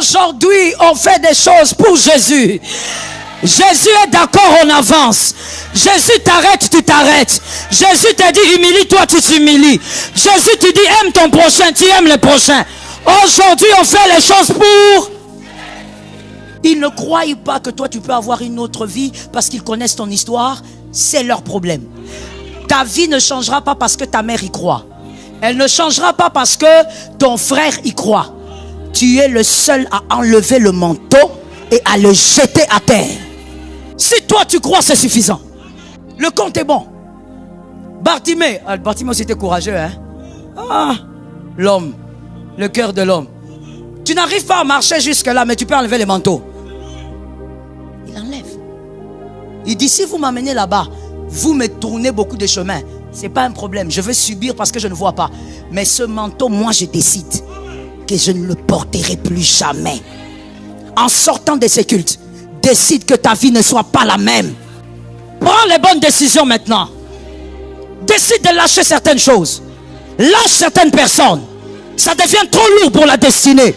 Aujourd'hui, on fait des choses pour Jésus. Jésus est d'accord, on avance. Jésus t'arrête, tu t'arrêtes. Jésus te dit humilie-toi, tu t'humilies. Jésus te dit aime ton prochain, tu aimes le prochain. Aujourd'hui, on fait les choses pour... Ils ne croient pas que toi tu peux avoir une autre vie parce qu'ils connaissent ton histoire. C'est leur problème. Ta vie ne changera pas parce que ta mère y croit. Elle ne changera pas parce que ton frère y croit. Tu es le seul à enlever le manteau et à le jeter à terre. Si toi tu crois, c'est suffisant. Le compte est bon. Bartimée, Bartimée c'était courageux, hein? Ah, l'homme, le cœur de l'homme. Tu n'arrives pas à marcher jusque là, mais tu peux enlever les manteaux. Il enlève. Il dit, si vous m'amenez là-bas, vous me tournez beaucoup de chemins. C'est pas un problème, je veux subir parce que je ne vois pas. Mais ce manteau, moi je décide que je ne le porterai plus jamais. En sortant de ces cultes, décide que ta vie ne soit pas la même. Prends les bonnes décisions maintenant. Décide de lâcher certaines choses. Lâche certaines personnes. Ça devient trop lourd pour la destinée.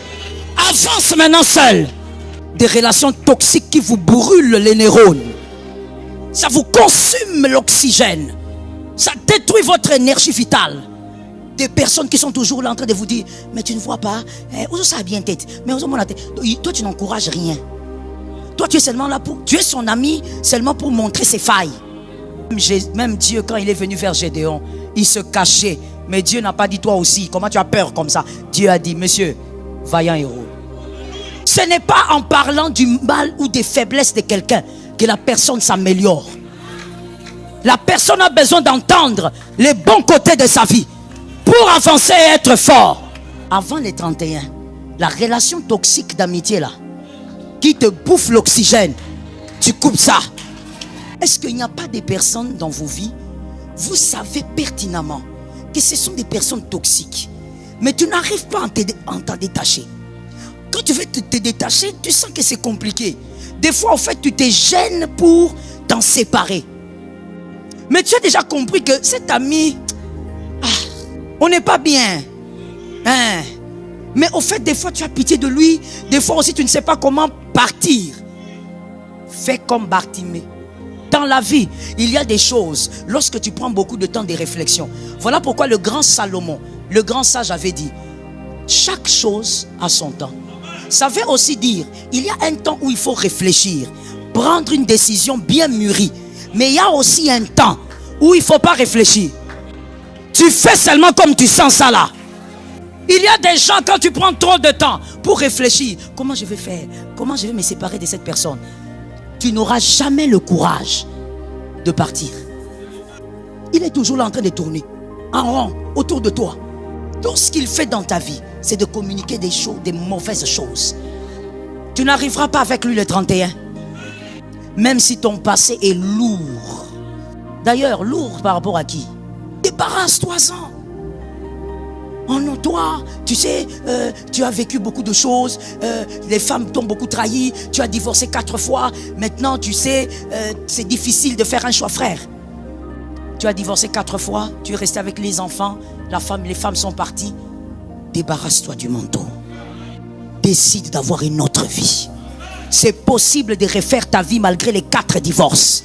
Avance maintenant seul. Des relations toxiques qui vous brûlent les neurones. Ça vous consume l'oxygène. Ça détruit votre énergie vitale. Des personnes qui sont toujours là en train de vous dire, mais tu ne vois pas, ça a bien tête, mais toi tu n'encourages rien. Toi tu es seulement là pour, tu es son ami seulement pour montrer ses failles. Même Dieu, quand il est venu vers Gédéon, il se cachait. Mais Dieu n'a pas dit toi aussi, comment tu as peur comme ça? Dieu a dit, monsieur, vaillant héros. Ce n'est pas en parlant du mal ou des faiblesses de quelqu'un que la personne s'améliore. La personne a besoin d'entendre les bons côtés de sa vie pour avancer et être fort. Avant les 31, la relation toxique d'amitié là, qui te bouffe l'oxygène, tu coupes ça. Est-ce qu'il n'y a pas des personnes dans vos vies, vous savez pertinemment que ce sont des personnes toxiques, mais tu n'arrives pas à t'en détacher. Quand tu veux te détacher, tu sens que c'est compliqué. Des fois, en fait, tu te gênes pour t'en séparer. Mais tu as déjà compris que cet ami, on n'est pas bien. Hein? Mais au fait, des fois, tu as pitié de lui. Des fois aussi, tu ne sais pas comment partir. Fais comme Bartimée. Dans la vie, il y a des choses, lorsque tu prends beaucoup de temps de réflexion. Voilà pourquoi le grand Salomon, le grand sage avait dit, chaque chose a son temps. Ça veut aussi dire, il y a un temps où il faut réfléchir, prendre une décision bien mûrie. Mais il y a aussi un temps où il ne faut pas réfléchir. Tu fais seulement comme tu sens ça là. Il y a des gens, quand tu prends trop de temps pour réfléchir, comment je vais faire? Comment je vais me séparer de cette personne? Tu n'auras jamais le courage de partir. Il est toujours là en train de tourner en rond autour de toi. Tout ce qu'il fait dans ta vie, c'est de communiquer des choses, des mauvaises choses. Tu n'arriveras pas avec lui le 31. Même si ton passé est lourd. D'ailleurs, lourd par rapport à qui? Débarrasse-toi-en. Oh non, toi, tu sais, tu as vécu beaucoup de choses. Les femmes t'ont beaucoup trahi. Tu as divorcé 4 fois. Maintenant, tu sais, c'est difficile de faire un choix, frère. Tu as divorcé 4 fois. Tu es resté avec les enfants. Les femmes sont parties. Débarrasse-toi du manteau. Décide d'avoir une autre vie. C'est possible de refaire ta vie malgré les 4 divorces.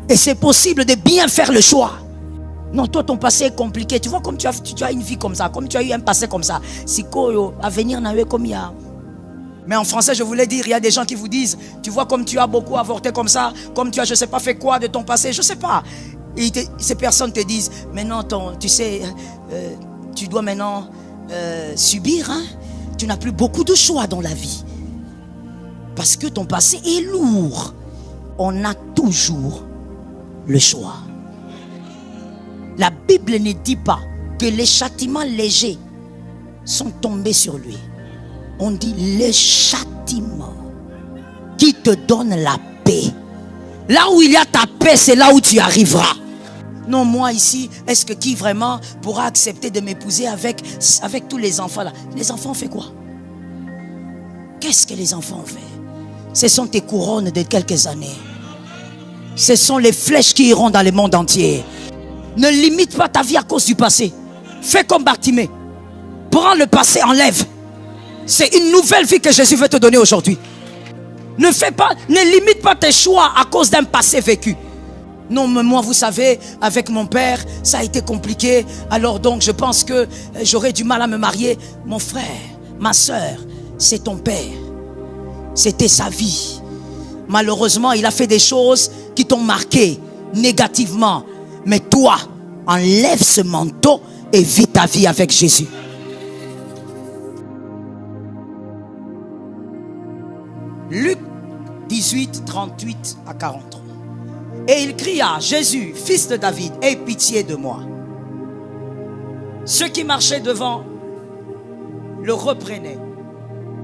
Et c'est possible de bien faire le choix. Non, toi, ton passé est compliqué. Tu vois, comme tu as une vie comme ça, comme tu as eu un passé comme ça. Si à venir, n'a eu comme il y a. Mais en français, je voulais dire, il y a des gens qui vous disent, tu vois, comme tu as beaucoup avorté comme ça, comme tu as, je ne sais pas, fait quoi de ton passé, je ne sais pas. Et ces personnes te disent, maintenant, tu sais, tu dois maintenant subir. Hein? Tu n'as plus beaucoup de choix dans la vie. Parce que ton passé est lourd. On a toujours le choix. La Bible ne dit pas que les châtiments légers sont tombés sur lui. On dit les châtiments qui te donnent la paix. Là où il y a ta paix, c'est là où tu arriveras. Non, moi ici, est-ce que qui vraiment pourra accepter de m'épouser avec tous les enfants là? Les enfants ont fait quoi? Qu'est-ce que les enfants ont fait? Ce sont tes couronnes de quelques années. Ce sont les flèches qui iront dans le monde entier. Ne limite pas ta vie à cause du passé. Fais comme Bartimée. Prends le passé, enlève. C'est une nouvelle vie que Jésus veut te donner aujourd'hui. Ne limite pas tes choix à cause d'un passé vécu. Non, mais moi, vous savez, avec mon père, ça a été compliqué. Alors donc, je pense que j'aurais du mal à me marier. Mon frère, ma soeur, c'est ton père. C'était sa vie. Malheureusement, il a fait des choses qui t'ont marqué négativement. Mais toi, enlève ce manteau et vis ta vie avec Jésus. Luc 18, 38 à 43. Et il cria, Jésus, fils de David, aie pitié de moi. Ceux qui marchaient devant le reprenaient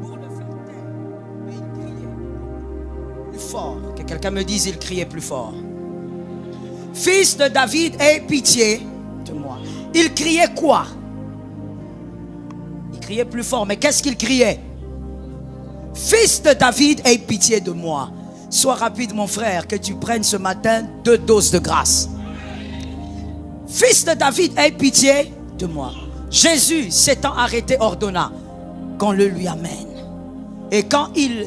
pour le faire taire. Mais il criait plus fort. Que quelqu'un me dise, il criait plus fort. Fils de David, aie pitié de moi. Il criait quoi? Il criait plus fort. Mais qu'est-ce qu'il criait? Fils de David, aie pitié de moi. Sois rapide, mon frère, que tu prennes ce matin 2 doses de grâce. Fils de David, aie pitié de moi. Jésus, s'étant arrêté, ordonna qu'on le lui amène. Et quand il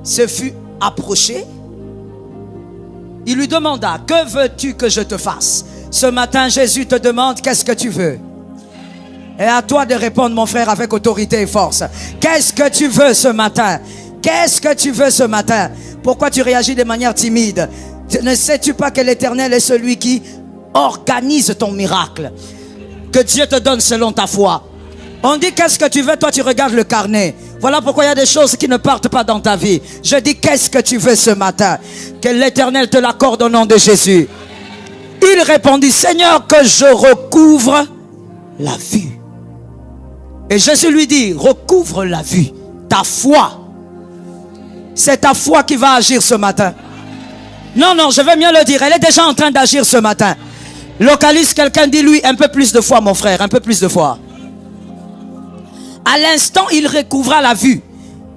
se fut approché, il lui demanda, que veux-tu que je te fasse? Ce matin, Jésus te demande, qu'est-ce que tu veux? Et à toi de répondre, mon frère, avec autorité et force. Qu'est-ce que tu veux ce matin? Qu'est-ce que tu veux ce matin? Pourquoi tu réagis de manière timide? Ne sais-tu pas que l'Éternel est celui qui organise ton miracle? Que Dieu te donne selon ta foi. On dit qu'est-ce que tu veux, toi tu regardes le carnet. Voilà pourquoi il y a des choses qui ne partent pas dans ta vie. Je dis qu'est-ce que tu veux ce matin? Que l'Éternel te l'accorde au nom de Jésus. Il répondit, Seigneur, que je recouvre la vue. Et Jésus lui dit, recouvre la vue. Ta foi. C'est ta foi qui va agir ce matin. Non, je vais mieux le dire. Elle est déjà en train d'agir ce matin. Localise quelqu'un, dis-lui un peu plus de foi, mon frère, un peu plus de foi. À l'instant, il recouvra la vue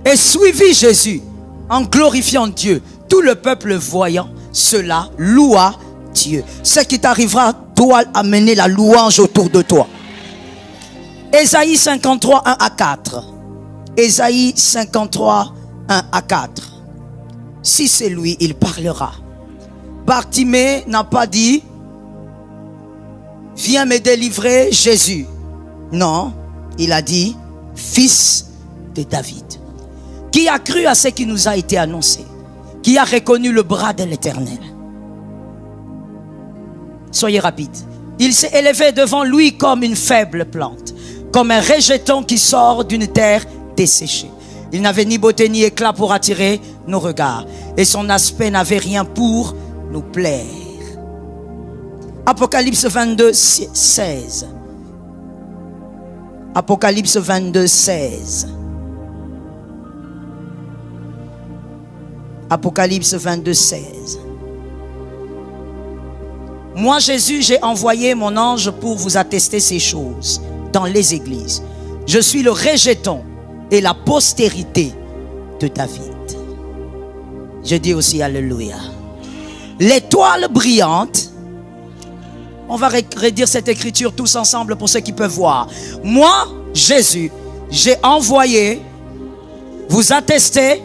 et suivit Jésus en glorifiant Dieu. Tout le peuple voyant cela loua Dieu. Ce qui t'arrivera doit amener la louange autour de toi. Ésaïe 53, 1 à 4. Ésaïe 53, 1 à 4. Si c'est lui, il parlera. Bartimée n'a pas dit, viens me délivrer, Jésus. Non, il a dit, fils de David. Qui a cru à ce qui nous a été annoncé? Qui a reconnu le bras de l'Éternel? Soyez rapide. Il s'est élevé devant lui comme une faible plante, comme un rejeton qui sort d'une terre desséchée. Il n'avait ni beauté ni éclat pour attirer nos regards, et son aspect n'avait rien pour nous plaire. Apocalypse 22, 16. Apocalypse 22, 16. Apocalypse 22, 16. Moi, Jésus, j'ai envoyé mon ange pour vous attester ces choses dans les églises. Je suis le rejeton et la postérité de David. Je dis aussi Alléluia. L'étoile brillante. On va redire cette écriture tous ensemble pour ceux qui peuvent voir. Moi, Jésus, j'ai envoyé vous attester.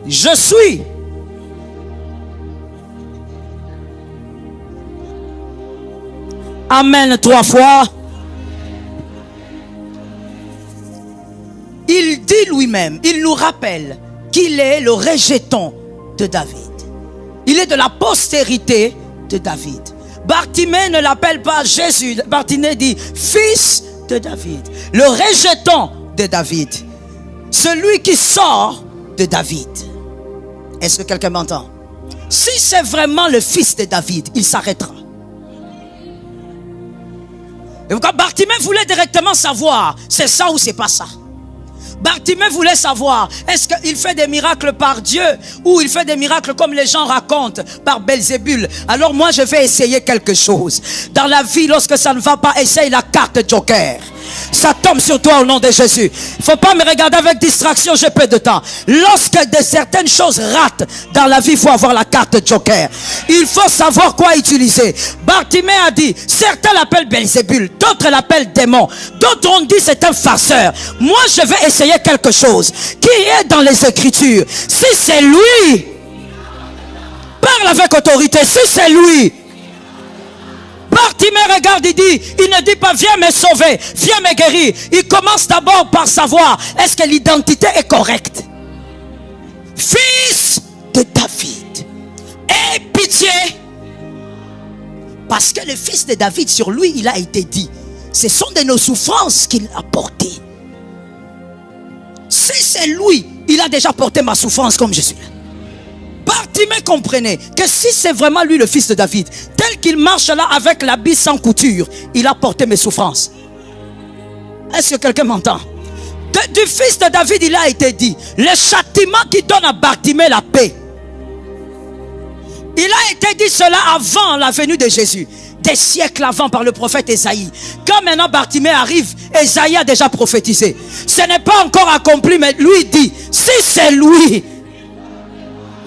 Je suis. Amen 3 fois. Il dit lui-même, il nous rappelle qu'il est le rejeton de David. Il est de la postérité de David. Bartimée ne l'appelle pas Jésus. Bartimée dit fils de David. Le rejeton de David. Celui qui sort de David. Est-ce que quelqu'un m'entend? Si c'est vraiment le fils de David, il s'arrêtera. Et quand Bartimée voulait directement savoir, c'est ça ou c'est pas ça. Bartimée voulait savoir, est-ce qu'il fait des miracles par Dieu ou il fait des miracles comme les gens racontent par Belzébul? Alors moi je vais essayer quelque chose. Dans la vie, lorsque ça ne va pas, essaye la carte joker. Ça tombe sur toi au nom de Jésus. Il ne faut pas me regarder avec distraction, j'ai peu de temps. Lorsque certaines choses ratent dans la vie, il faut avoir la carte de joker. Il faut savoir quoi utiliser. Bartimée a dit, certains l'appellent Belzébul, d'autres l'appellent démon, d'autres ont dit c'est un farceur. Moi je vais essayer quelque chose qui est dans les Écritures. Si c'est lui, parle avec autorité. Si c'est lui, Bartimée regarde, il dit, il ne dit pas viens me sauver, viens me guérir. Il commence d'abord par savoir est-ce que l'identité est correcte. Fils de David, aie pitié. Parce que le fils de David, sur lui il a été dit, ce sont de nos souffrances qu'il a portées. Si c'est lui, il a déjà porté ma souffrance comme je suis là. Bartimée comprenait que si c'est vraiment lui le fils de David, tel qu'il marche là avec l'habit sans couture, il a porté mes souffrances. Est-ce que quelqu'un m'entend? Du fils de David, il a été dit, le châtiment qui donne à Bartimée la paix. Il a été dit cela avant la venue de Jésus, des siècles avant par le prophète Ésaïe. Quand maintenant Bartimée arrive, Ésaïe a déjà prophétisé. Ce n'est pas encore accompli, mais lui dit, si c'est lui,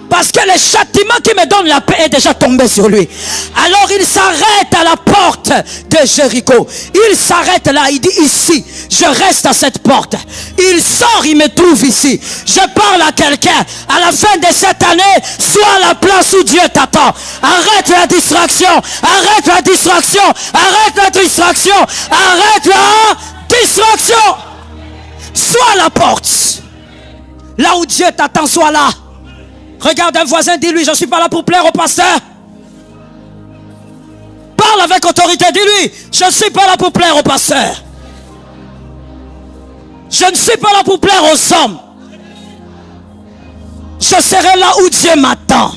parce que le châtiment qui me donne la paix est déjà tombé sur lui. Alors il s'arrête à la porte de Jéricho. Il s'arrête là, il dit ici, je reste à cette porte. Il sort, il me trouve ici. Je parle à quelqu'un. À la fin de cette année, sois à la place où Dieu t'attend. Arrête la distraction. Arrête la distraction. Arrête la distraction. Arrête la distraction. Sois à la porte. Là où Dieu t'attend, sois là. Regarde un voisin, dis-lui, je ne suis pas là pour plaire au pasteur. Parle avec autorité, dis-lui, je ne suis pas là pour plaire au pasteur. Je ne suis pas là pour plaire aux hommes. Je serai là où Dieu m'attend.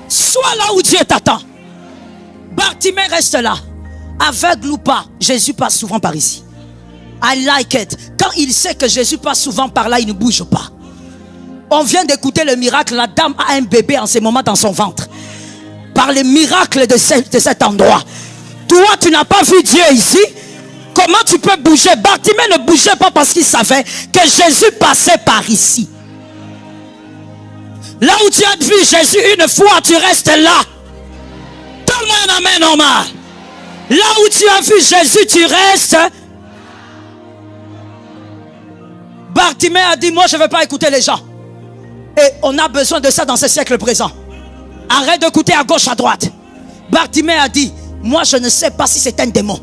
Sois là où Dieu t'attend. Bartimée reste là. Aveugle ou pas, Jésus passe souvent par ici. I like it. Quand il sait que Jésus passe souvent par là, il ne bouge pas. On vient d'écouter le miracle. La dame a un bébé en ce moment dans son ventre. Par le miracle de cet endroit. Toi, tu n'as pas vu Dieu ici. Comment tu peux bouger? Bartimée ne bougeait pas parce qu'il savait que Jésus passait par ici. Là où tu as vu Jésus une fois, tu restes là. Donne-moi un amen normal. Là où tu as vu Jésus, tu restes. Bartimée a dit, moi je ne veux pas écouter les gens. Et on a besoin de ça dans ce siècle présent. Arrête d'écouter à gauche, à droite. Bartimée a dit, moi je ne sais pas si c'est un démon.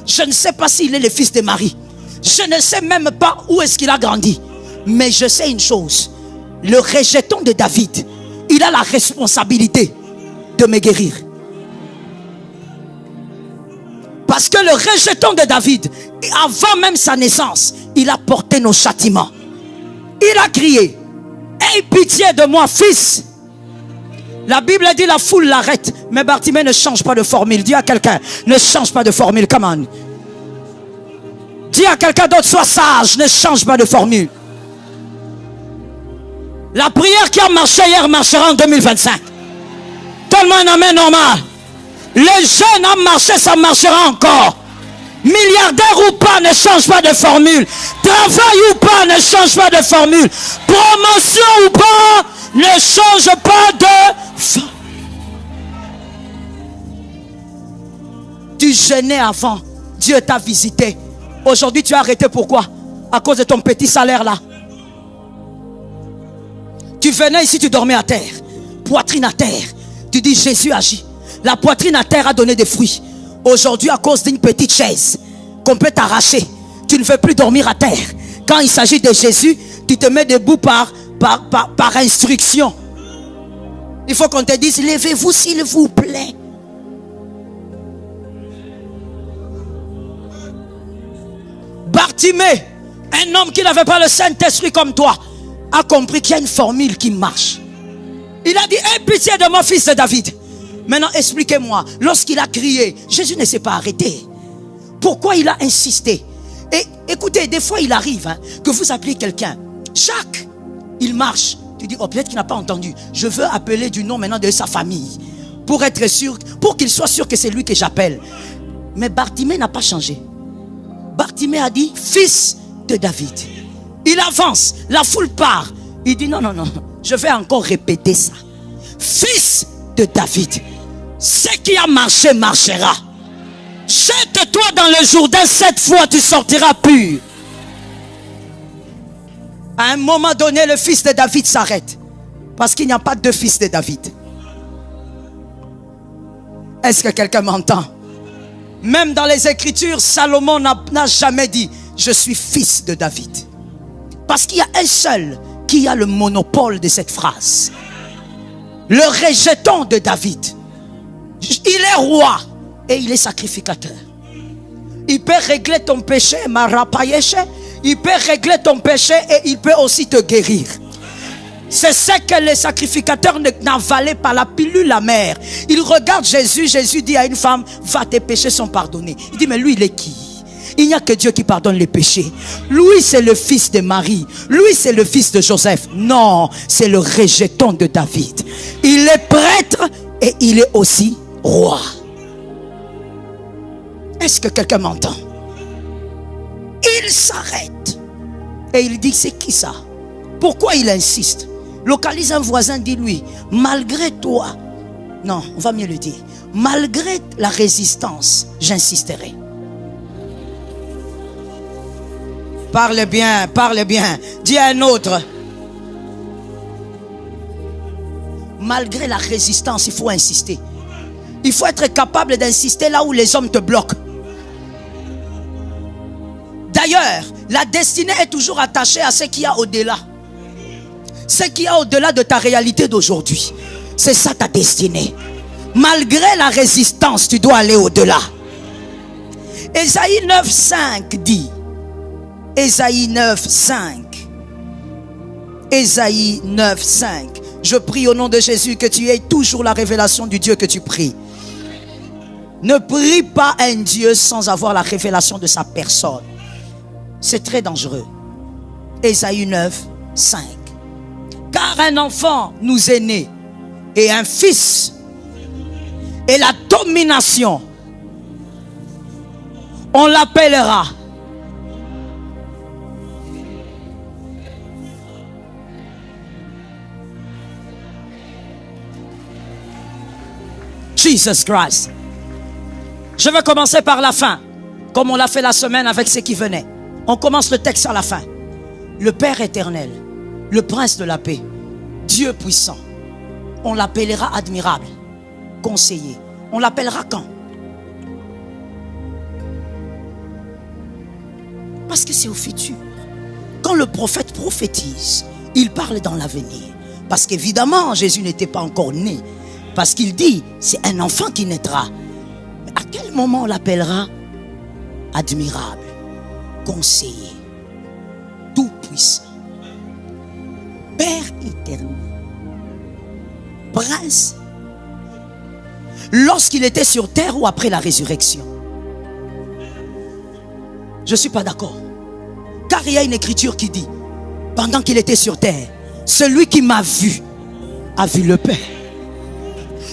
Je ne sais pas s'il est le fils de Marie. Je ne sais même pas où est-ce qu'il a grandi. Mais je sais une chose. Le rejeton de David, il a la responsabilité de me guérir. Parce que le rejeton de David, avant même sa naissance, il a porté nos châtiments. Il a crié, aie pitié de moi, fils. La Bible dit la foule l'arrête. Mais Bartimée ne change pas de formule. Dis à quelqu'un, ne change pas de formule. Come on. Dis à quelqu'un d'autre, sois sage, ne change pas de formule. La prière qui a marché hier marchera en 2025. Donne-moi un amen normal. Les jeunes ont marché, ça marchera encore. Milliardaire ou pas, ne change pas de formule. Travail ou pas, ne change pas de formule. Promotion ou pas, ne change pas de formule. Tu jeûnais avant, Dieu t'a visité. Aujourd'hui tu as arrêté, pourquoi? À cause de ton petit salaire là. Tu venais ici, tu dormais à terre, poitrine à terre. Tu dis Jésus agit. La poitrine à terre a donné des fruits. Aujourd'hui, à cause d'une petite chaise qu'on peut t'arracher, tu ne veux plus dormir à terre. Quand il s'agit de Jésus, tu te mets debout par instruction. Il faut qu'on te dise, levez-vous s'il vous plaît. Bartimée, un homme qui n'avait pas le Saint-Esprit comme toi, a compris qu'il y a une formule qui marche. Il a dit, aie pitié de mon fils de David. Maintenant, expliquez-moi, lorsqu'il a crié, Jésus ne s'est pas arrêté. Pourquoi il a insisté? Et écoutez, des fois il arrive que vous appelez quelqu'un, Jacques, il marche. Tu dis, oh peut-être qu'il n'a pas entendu. Je veux appeler du nom maintenant de sa famille. pour être sûr, pour qu'il soit sûr que c'est lui que j'appelle. Mais Bartimée n'a pas changé. Bartimée a dit, fils de David. Il avance, la foule part. Il dit, non, je vais encore répéter ça. Fils de David. Ce qui a marché, marchera. Jette-toi dans le Jourdain 7 fois, tu sortiras pur. À un moment donné, le fils de David s'arrête. Parce qu'il n'y a pas deux fils de David. Est-ce que quelqu'un m'entend? Même dans les Écritures, Salomon n'a jamais dit « Je suis fils de David ». Parce qu'il y a un seul qui a le monopole de cette phrase. Le rejeton de David. Il est roi et il est sacrificateur. Il peut régler ton péché, il peut régler ton péché et il peut aussi te guérir. C'est ce que les sacrificateurs n'avalaient pas, la pilule amère. Il regarde Jésus, Jésus dit à une femme, va, tes péchés sont pardonnés. Il dit, mais lui il est qui? Il n'y a que Dieu qui pardonne les péchés. Lui c'est le fils de Marie. Lui c'est le fils de Joseph. Non, c'est le rejeton de David. Il est prêtre et il est aussi roi. Est-ce que quelqu'un m'entend? Il s'arrête et il dit, c'est qui ça? Pourquoi il insiste? Localise un voisin, dis-lui, malgré toi, non, on va mieux le dire, malgré la résistance, j'insisterai. Parle bien, parle bien. Dis à un autre. Malgré la résistance, il faut insister. Il faut être capable d'insister là où les hommes te bloquent. D'ailleurs, la destinée est toujours attachée à ce qu'il y a au-delà. Ce qu'il y a au-delà de ta réalité d'aujourd'hui. C'est ça ta destinée. Malgré la résistance, tu dois aller au-delà. Ésaïe 9,5 dit. Ésaïe 9,5. Ésaïe 9,5. Je prie au nom de Jésus que tu aies toujours la révélation du Dieu que tu pries. Ne prie pas un Dieu sans avoir la révélation de sa personne. C'est très dangereux. Ésaïe 9,5. Car un enfant nous est né et un fils, et la domination, on l'appellera Jesus Christ. Je vais commencer par la fin, comme on l'a fait la semaine avec ceux qui venaient. On commence le texte à la fin. Le Père éternel, le Prince de la paix, Dieu puissant, on l'appellera admirable, conseiller. On l'appellera quand? Parce que c'est au futur. Quand le prophète prophétise, il parle dans l'avenir. Parce qu'évidemment, Jésus n'était pas encore né. Parce qu'il dit, c'est un enfant qui naîtra. Mais à quel moment on l'appellera? Admirable, conseiller, tout puissant, Père éternel, Prince. Lorsqu'il était sur terre ou après la résurrection? Je ne suis pas d'accord. Car il y a une écriture qui dit, pendant qu'il était sur terre, celui qui m'a vu a vu le Père.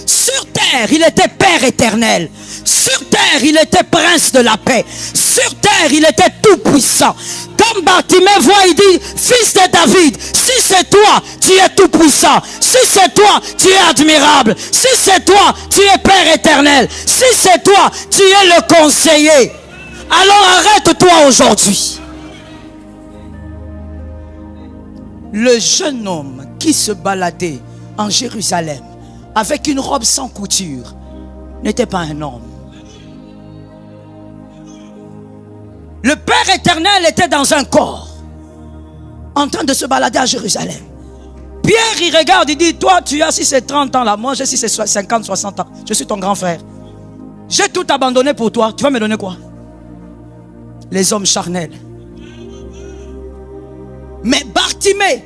Sur terre, il était Père éternel. Sur terre, il était Prince de la paix. Sur terre, il était tout puissant. Comme Bartimée voit, il dit, fils de David, si c'est toi, tu es tout puissant. Si c'est toi, tu es admirable. Si c'est toi, tu es Père éternel. Si c'est toi, tu es le conseiller. Alors arrête-toi aujourd'hui. Le jeune homme qui se baladait en Jérusalem avec une robe sans couture n'était pas un homme. Le Père éternel était dans un corps en train de se balader à Jérusalem. Pierre il regarde, il dit, toi tu as si c'est 30 ans là, moi j'ai si c'est 50, 60 ans, je suis ton grand frère. J'ai tout abandonné pour toi, tu vas me donner quoi? Les hommes charnels. Mais Bartimée,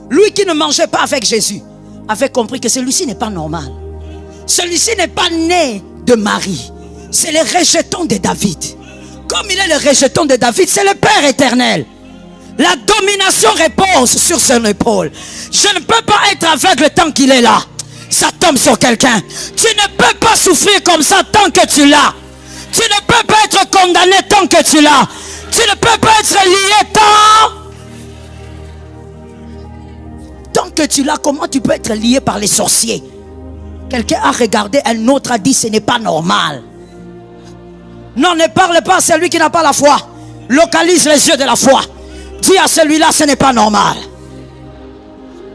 lui qui ne mangeait pas avec Jésus, avait compris que celui-ci n'est pas normal. Celui-ci n'est pas né de Marie. C'est le rejeton de David. Comme il est le rejeton de David, c'est le Père éternel. La domination repose sur son épaule. Je ne peux pas être aveugle tant qu'il est là. ça tombe sur quelqu'un. Tu ne peux pas souffrir comme ça tant que tu l'as. Tu ne peux pas être condamné tant que tu l'as. Tu ne peux pas être lié tant que tu l'as. Comment tu peux être lié par les sorciers? Quelqu'un a regardé, un autre a dit ce n'est pas normal. Non, ne parle pas à celui qui n'a pas la foi. Localise les yeux de la foi. Dis à celui-là, ce n'est pas normal.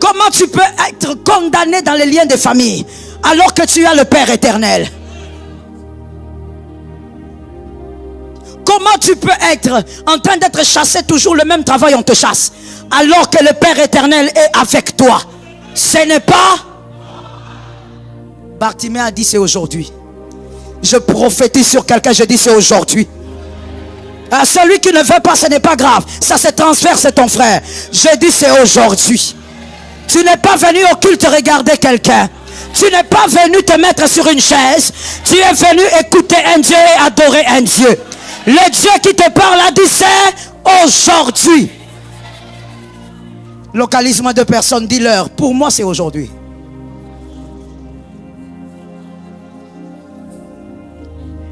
Comment tu peux être condamné dans les liens de famille alors que tu as le Père éternel? Comment tu peux être en train d'être chassé, toujours le même travail, on te chasse, alors que le Père éternel est avec toi? Ce n'est pas... Bartimée a dit c'est aujourd'hui. Je prophétise sur quelqu'un, je dis c'est aujourd'hui. À celui qui ne veut pas, ce n'est pas grave. Ça se transfère, c'est ton frère. Je dis c'est aujourd'hui. Tu n'es pas venu au culte regarder quelqu'un. Tu n'es pas venu te mettre sur une chaise. Tu es venu écouter un Dieu et adorer un Dieu. Le Dieu qui te parle a dit c'est aujourd'hui. Localisme de personnes, dis-leur, pour moi c'est aujourd'hui.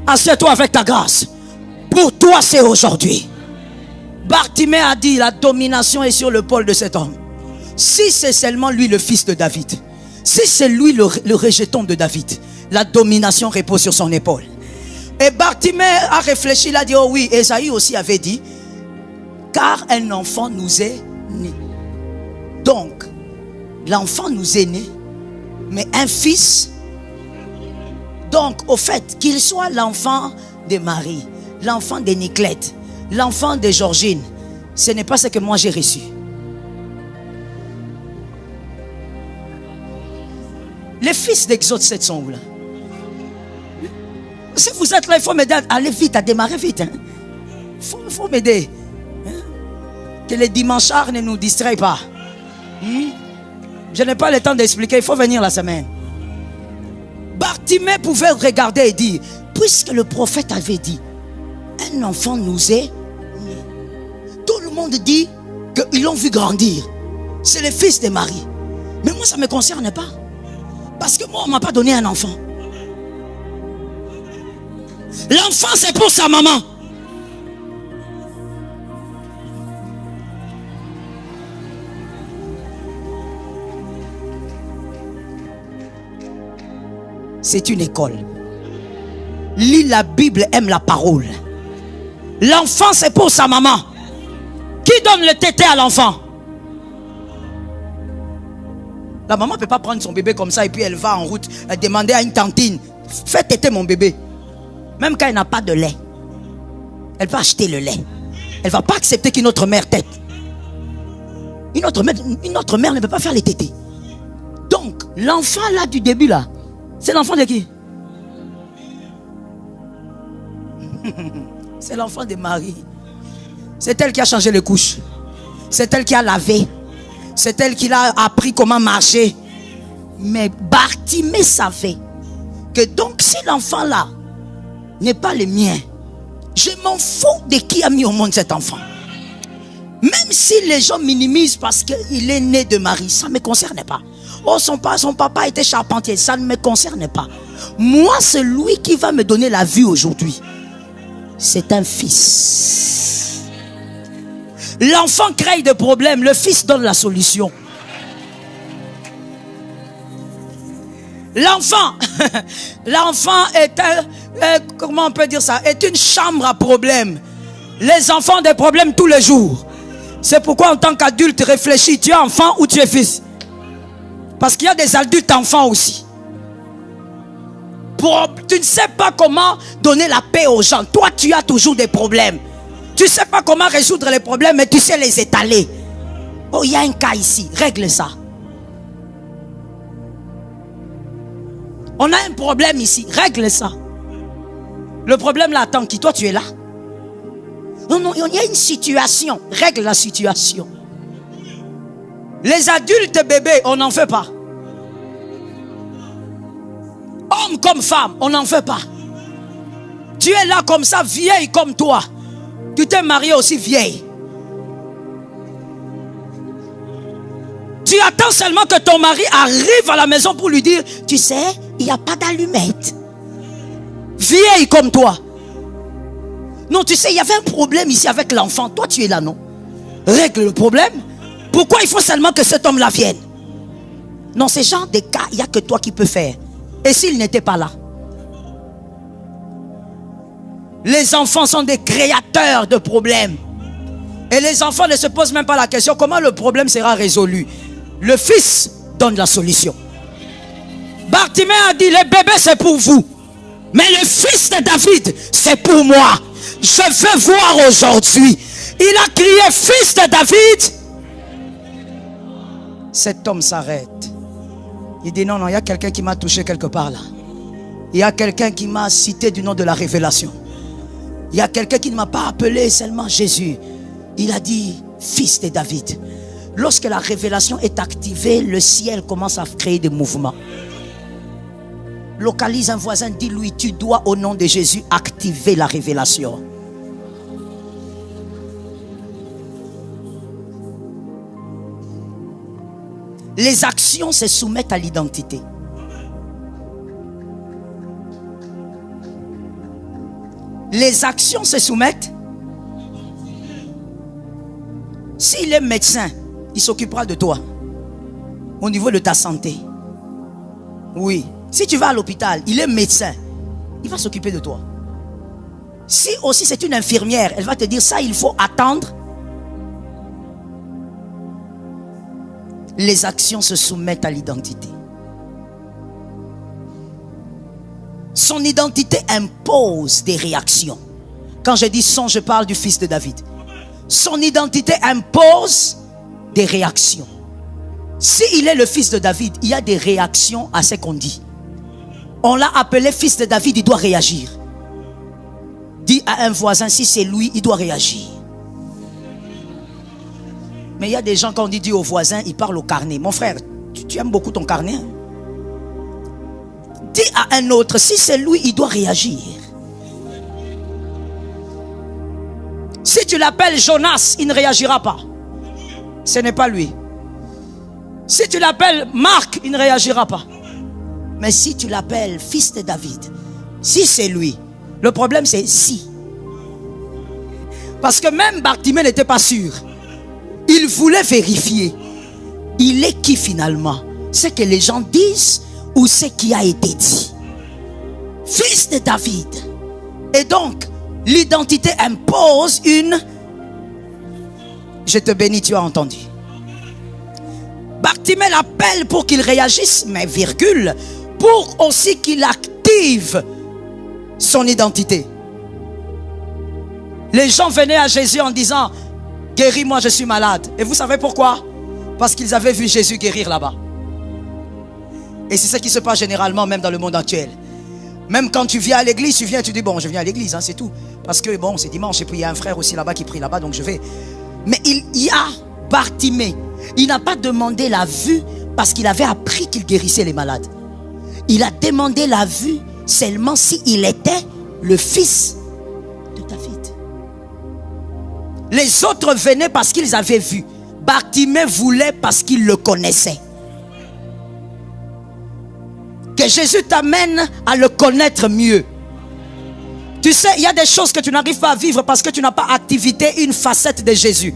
Assieds-toi avec ta grâce. Pour toi c'est aujourd'hui. Bartimée a dit la domination est sur le pôle de cet homme. Si c'est seulement lui le fils de David, si c'est lui le rejeton de David, la domination repose sur son épaule. Et Bartimée a réfléchi, il a dit oh oui, Esaïe aussi avait dit car un enfant nous est né. Donc l'enfant nous est né, mais un fils. Donc au fait qu'il soit l'enfant de Marie, l'enfant de Niclette, l'enfant de Georgine, ce n'est pas ce que moi j'ai reçu. Les fils d'Exode 7 sont où là? Si vous êtes là, il faut m'aider à aller vite, à démarrer vite. Il faut m'aider. Que les dimanchards ne nous distraient pas. Je n'ai pas le temps d'expliquer, il faut venir la semaine. Bartimée pouvait regarder et dire, puisque le prophète avait dit, un enfant nous est né. Tout le monde dit qu'ils l'ont vu grandir. C'est le fils de Marie. Mais moi, ça ne me concerne pas. Parce que moi, on ne m'a pas donné un enfant. L'enfant, c'est pour sa maman. C'est une école. Lis la Bible, aime la parole. L'enfant, c'est pour sa maman. Qui donne le tété à l'enfant? La maman ne peut pas prendre son bébé comme ça et puis elle va en route demander à une tantine, fais téter mon bébé. Même quand elle n'a pas de lait, elle va acheter le lait. Elle ne va pas accepter qu'une autre mère tète. Une autre mère ne peut pas faire les tétés. Donc, l'enfant là du début là, c'est l'enfant de qui? C'est l'enfant de Marie. C'est elle qui a changé les couches. C'est elle qui a lavé. C'est elle qui a appris comment marcher. Mais Bartimée savait que donc si l'enfant là n'est pas le mien, je m'en fous de qui a mis au monde cet enfant. Même si les gens minimisent parce qu'il est né de Marie, ça ne me concerne pas. Oh, son papa était charpentier, ça ne me concerne pas. Moi, c'est lui qui va me donner la vie aujourd'hui. C'est un fils. L'enfant crée des problèmes, le fils donne la solution. L'enfant est comment on peut dire ça, est une chambre à problèmes. Les enfants ont des problèmes tous les jours. C'est pourquoi en tant qu'adulte, réfléchis, tu es enfant ou tu es fils? Parce qu'il y a des adultes enfants aussi. Tu ne sais pas comment donner la paix aux gens. Toi, tu as toujours des problèmes. Tu ne sais pas comment résoudre les problèmes, mais tu sais les étaler. Oh, il y a un cas ici, règle ça. On a un problème ici, règle ça. Le problème là attend qui? Toi, tu es là. Non, il y a une situation, règle la situation. Les adultes bébés, on n'en fait pas. Homme comme femme, on n'en fait pas. Tu es là comme ça, vieille comme toi. Tu t'es mariée aussi vieille. Tu Tu attends seulement que ton mari arrive à la maison pour lui dire, tu sais, il n'y a pas d'allumette. Vieille comme toi. Non, tu sais, il y avait un problème ici avec l'enfant. Toi, tu es là, non? Règle le problème. Pourquoi il faut seulement que cet homme-là vienne? Non, ces genre de cas, il n'y a que toi qui peux faire. Et s'il n'était pas là? Les enfants sont des créateurs de problèmes. Et les enfants ne se posent même pas la question comment le problème sera résolu. Le fils donne la solution. Bartimée a dit, les bébés c'est pour vous. Mais le fils de David, c'est pour moi. Je veux voir aujourd'hui. Il a crié, fils de David. Cet homme s'arrête. Il dit, non, il y a quelqu'un qui m'a touché quelque part là. Il y a quelqu'un qui m'a cité du nom de la révélation. Il y a quelqu'un qui ne m'a pas appelé seulement Jésus. Il a dit, fils de David. Lorsque la révélation est activée, le ciel commence à créer des mouvements. Localise un voisin, dis-lui, tu dois au nom de Jésus activer la révélation. Les actions se soumettent à l'identité. Les actions se soumettent. S'il est médecin, il s'occupera de toi au niveau de ta santé. Oui. Si tu vas à l'hôpital, il est médecin, il va s'occuper de toi. Si aussi c'est une infirmière, elle va te dire ça, il faut attendre. Les actions se soumettent à l'identité. Son identité impose des réactions. Quand je dis son, je parle du fils de David. Son identité impose des réactions. S'il est le fils de David, il y a des réactions à ce qu'on dit. On l'a appelé fils de David, il doit réagir. Dis à un voisin, si c'est lui, il doit réagir. Mais il y a des gens, quand on dit au voisin, ils parlent au carnet. Mon frère, tu aimes beaucoup ton carnet? Dis à un autre, si c'est lui, il doit réagir. Si tu l'appelles Jonas, il ne réagira pas. Ce n'est pas lui. Si tu l'appelles Marc, il ne réagira pas. Mais si tu l'appelles fils de David, si c'est lui, le problème c'est si. Parce que même Bartimée n'était pas sûr. Il voulait vérifier. Il est qui finalement? C'est que les gens disent ou ce qui a été dit? Fils de David. Et donc, l'identité impose une... Je te bénis, tu as entendu. Bartimée l'appelle pour qu'il réagisse, mais virgule, pour aussi qu'il active son identité. Les gens venaient à Jésus en disant, guéris-moi, je suis malade. Et vous savez pourquoi? Parce qu'ils avaient vu Jésus guérir là-bas. Et c'est ce qui se passe généralement même dans le monde actuel. Même quand tu viens à l'église, tu dis bon, je viens à l'église, hein, c'est tout. Parce que bon, c'est dimanche et puis il y a un frère aussi là-bas qui prie là-bas, donc je vais. Mais il y a Bartimée. Il n'a pas demandé la vue parce qu'il avait appris qu'il guérissait les malades. Il a demandé la vue seulement s'il était le fils de David. Les autres venaient parce qu'ils avaient vu. Bartimée voulait parce qu'il le connaissait. Que Jésus t'amène à le connaître mieux. Tu sais, il y a des choses que tu n'arrives pas à vivre parce que tu n'as pas activé une facette de Jésus.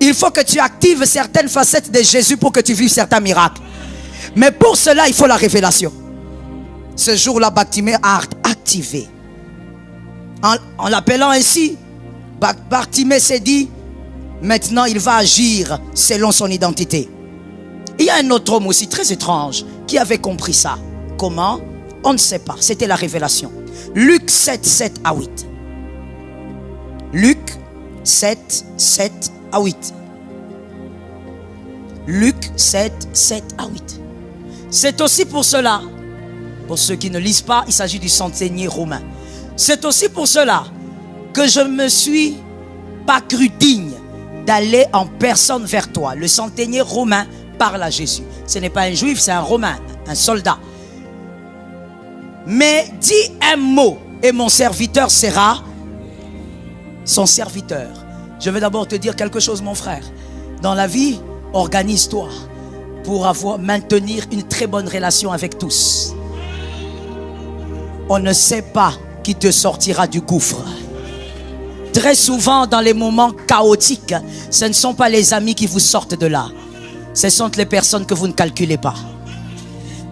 Il faut que tu actives certaines facettes de Jésus pour que tu vives certains miracles. Mais pour cela, il faut la révélation. Ce jour-là, Bartimée a activé. En l'appelant ainsi, Bartimée s'est dit, maintenant il va agir selon son identité. Il y a un autre homme aussi très étrange qui avait compris ça. Comment? On ne sait pas. C'était la révélation. Luc 7, 7 à 8. Luc 7, 7 à 8. Luc 7, 7 à 8. C'est aussi pour cela, pour ceux qui ne lisent pas, il s'agit du centenier romain. C'est aussi pour cela que je me suis pas cru digne d'aller en personne vers toi. Le centenier romain parle à Jésus. Ce n'est pas un juif, c'est un romain, un soldat. Mais dis un mot et mon serviteur sera son serviteur. Je vais d'abord te dire quelque chose, mon frère. Dans la vie, organise-toi. pour maintenir une très bonne relation avec tous. On ne sait pas qui te sortira du gouffre. Très souvent, dans les moments chaotiques, ce ne sont pas les amis qui vous sortent de là. Ce sont les personnes que vous ne calculez pas.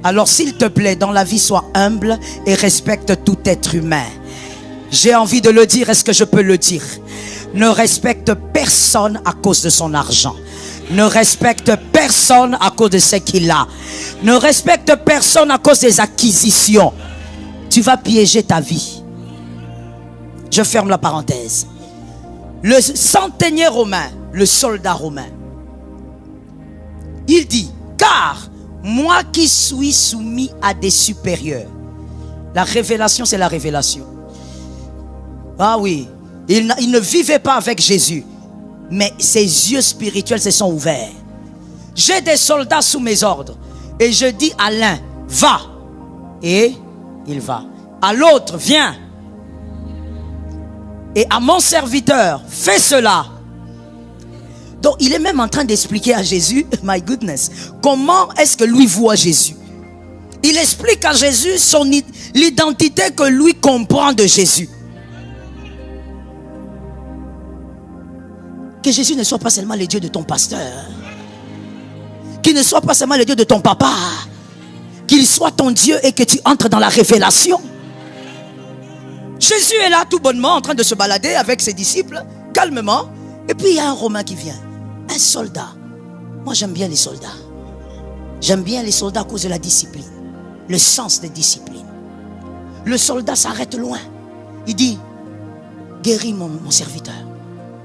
Alors, s'il te plaît, dans la vie, sois humble et respecte tout être humain. J'ai envie de le dire, est-ce que je peux le dire? Ne respecte personne à cause de son argent. Ne respecte personne à cause de ce qu'il a. Ne respecte personne à cause des acquisitions. Tu vas piéger ta vie. Je ferme la parenthèse. Le centenier romain, le soldat romain, il dit, car moi qui suis soumis à des supérieurs. La révélation, c'est la révélation. Ah oui, il ne vivait pas avec Jésus, mais ses yeux spirituels se sont ouverts. J'ai des soldats sous mes ordres, et je dis à l'un, va, et il va. À l'autre, viens. Et à mon serviteur, fais cela. Donc il est même en train d'expliquer à Jésus, my goodness, comment est-ce que lui voit Jésus. Il explique à Jésus l'identité que lui comprend de Jésus. Que Jésus ne soit pas seulement le Dieu de ton pasteur, qu'il ne soit pas seulement le Dieu de ton papa, qu'il soit ton Dieu et que tu entres dans la révélation. Jésus est là tout bonnement en train de se balader avec ses disciples, calmement. Et puis il y a un Romain qui vient, un soldat. Moi j'aime bien les soldats. J'aime bien les soldats à cause de la discipline, le sens de discipline. Le soldat s'arrête loin. Il dit, guéris mon serviteur.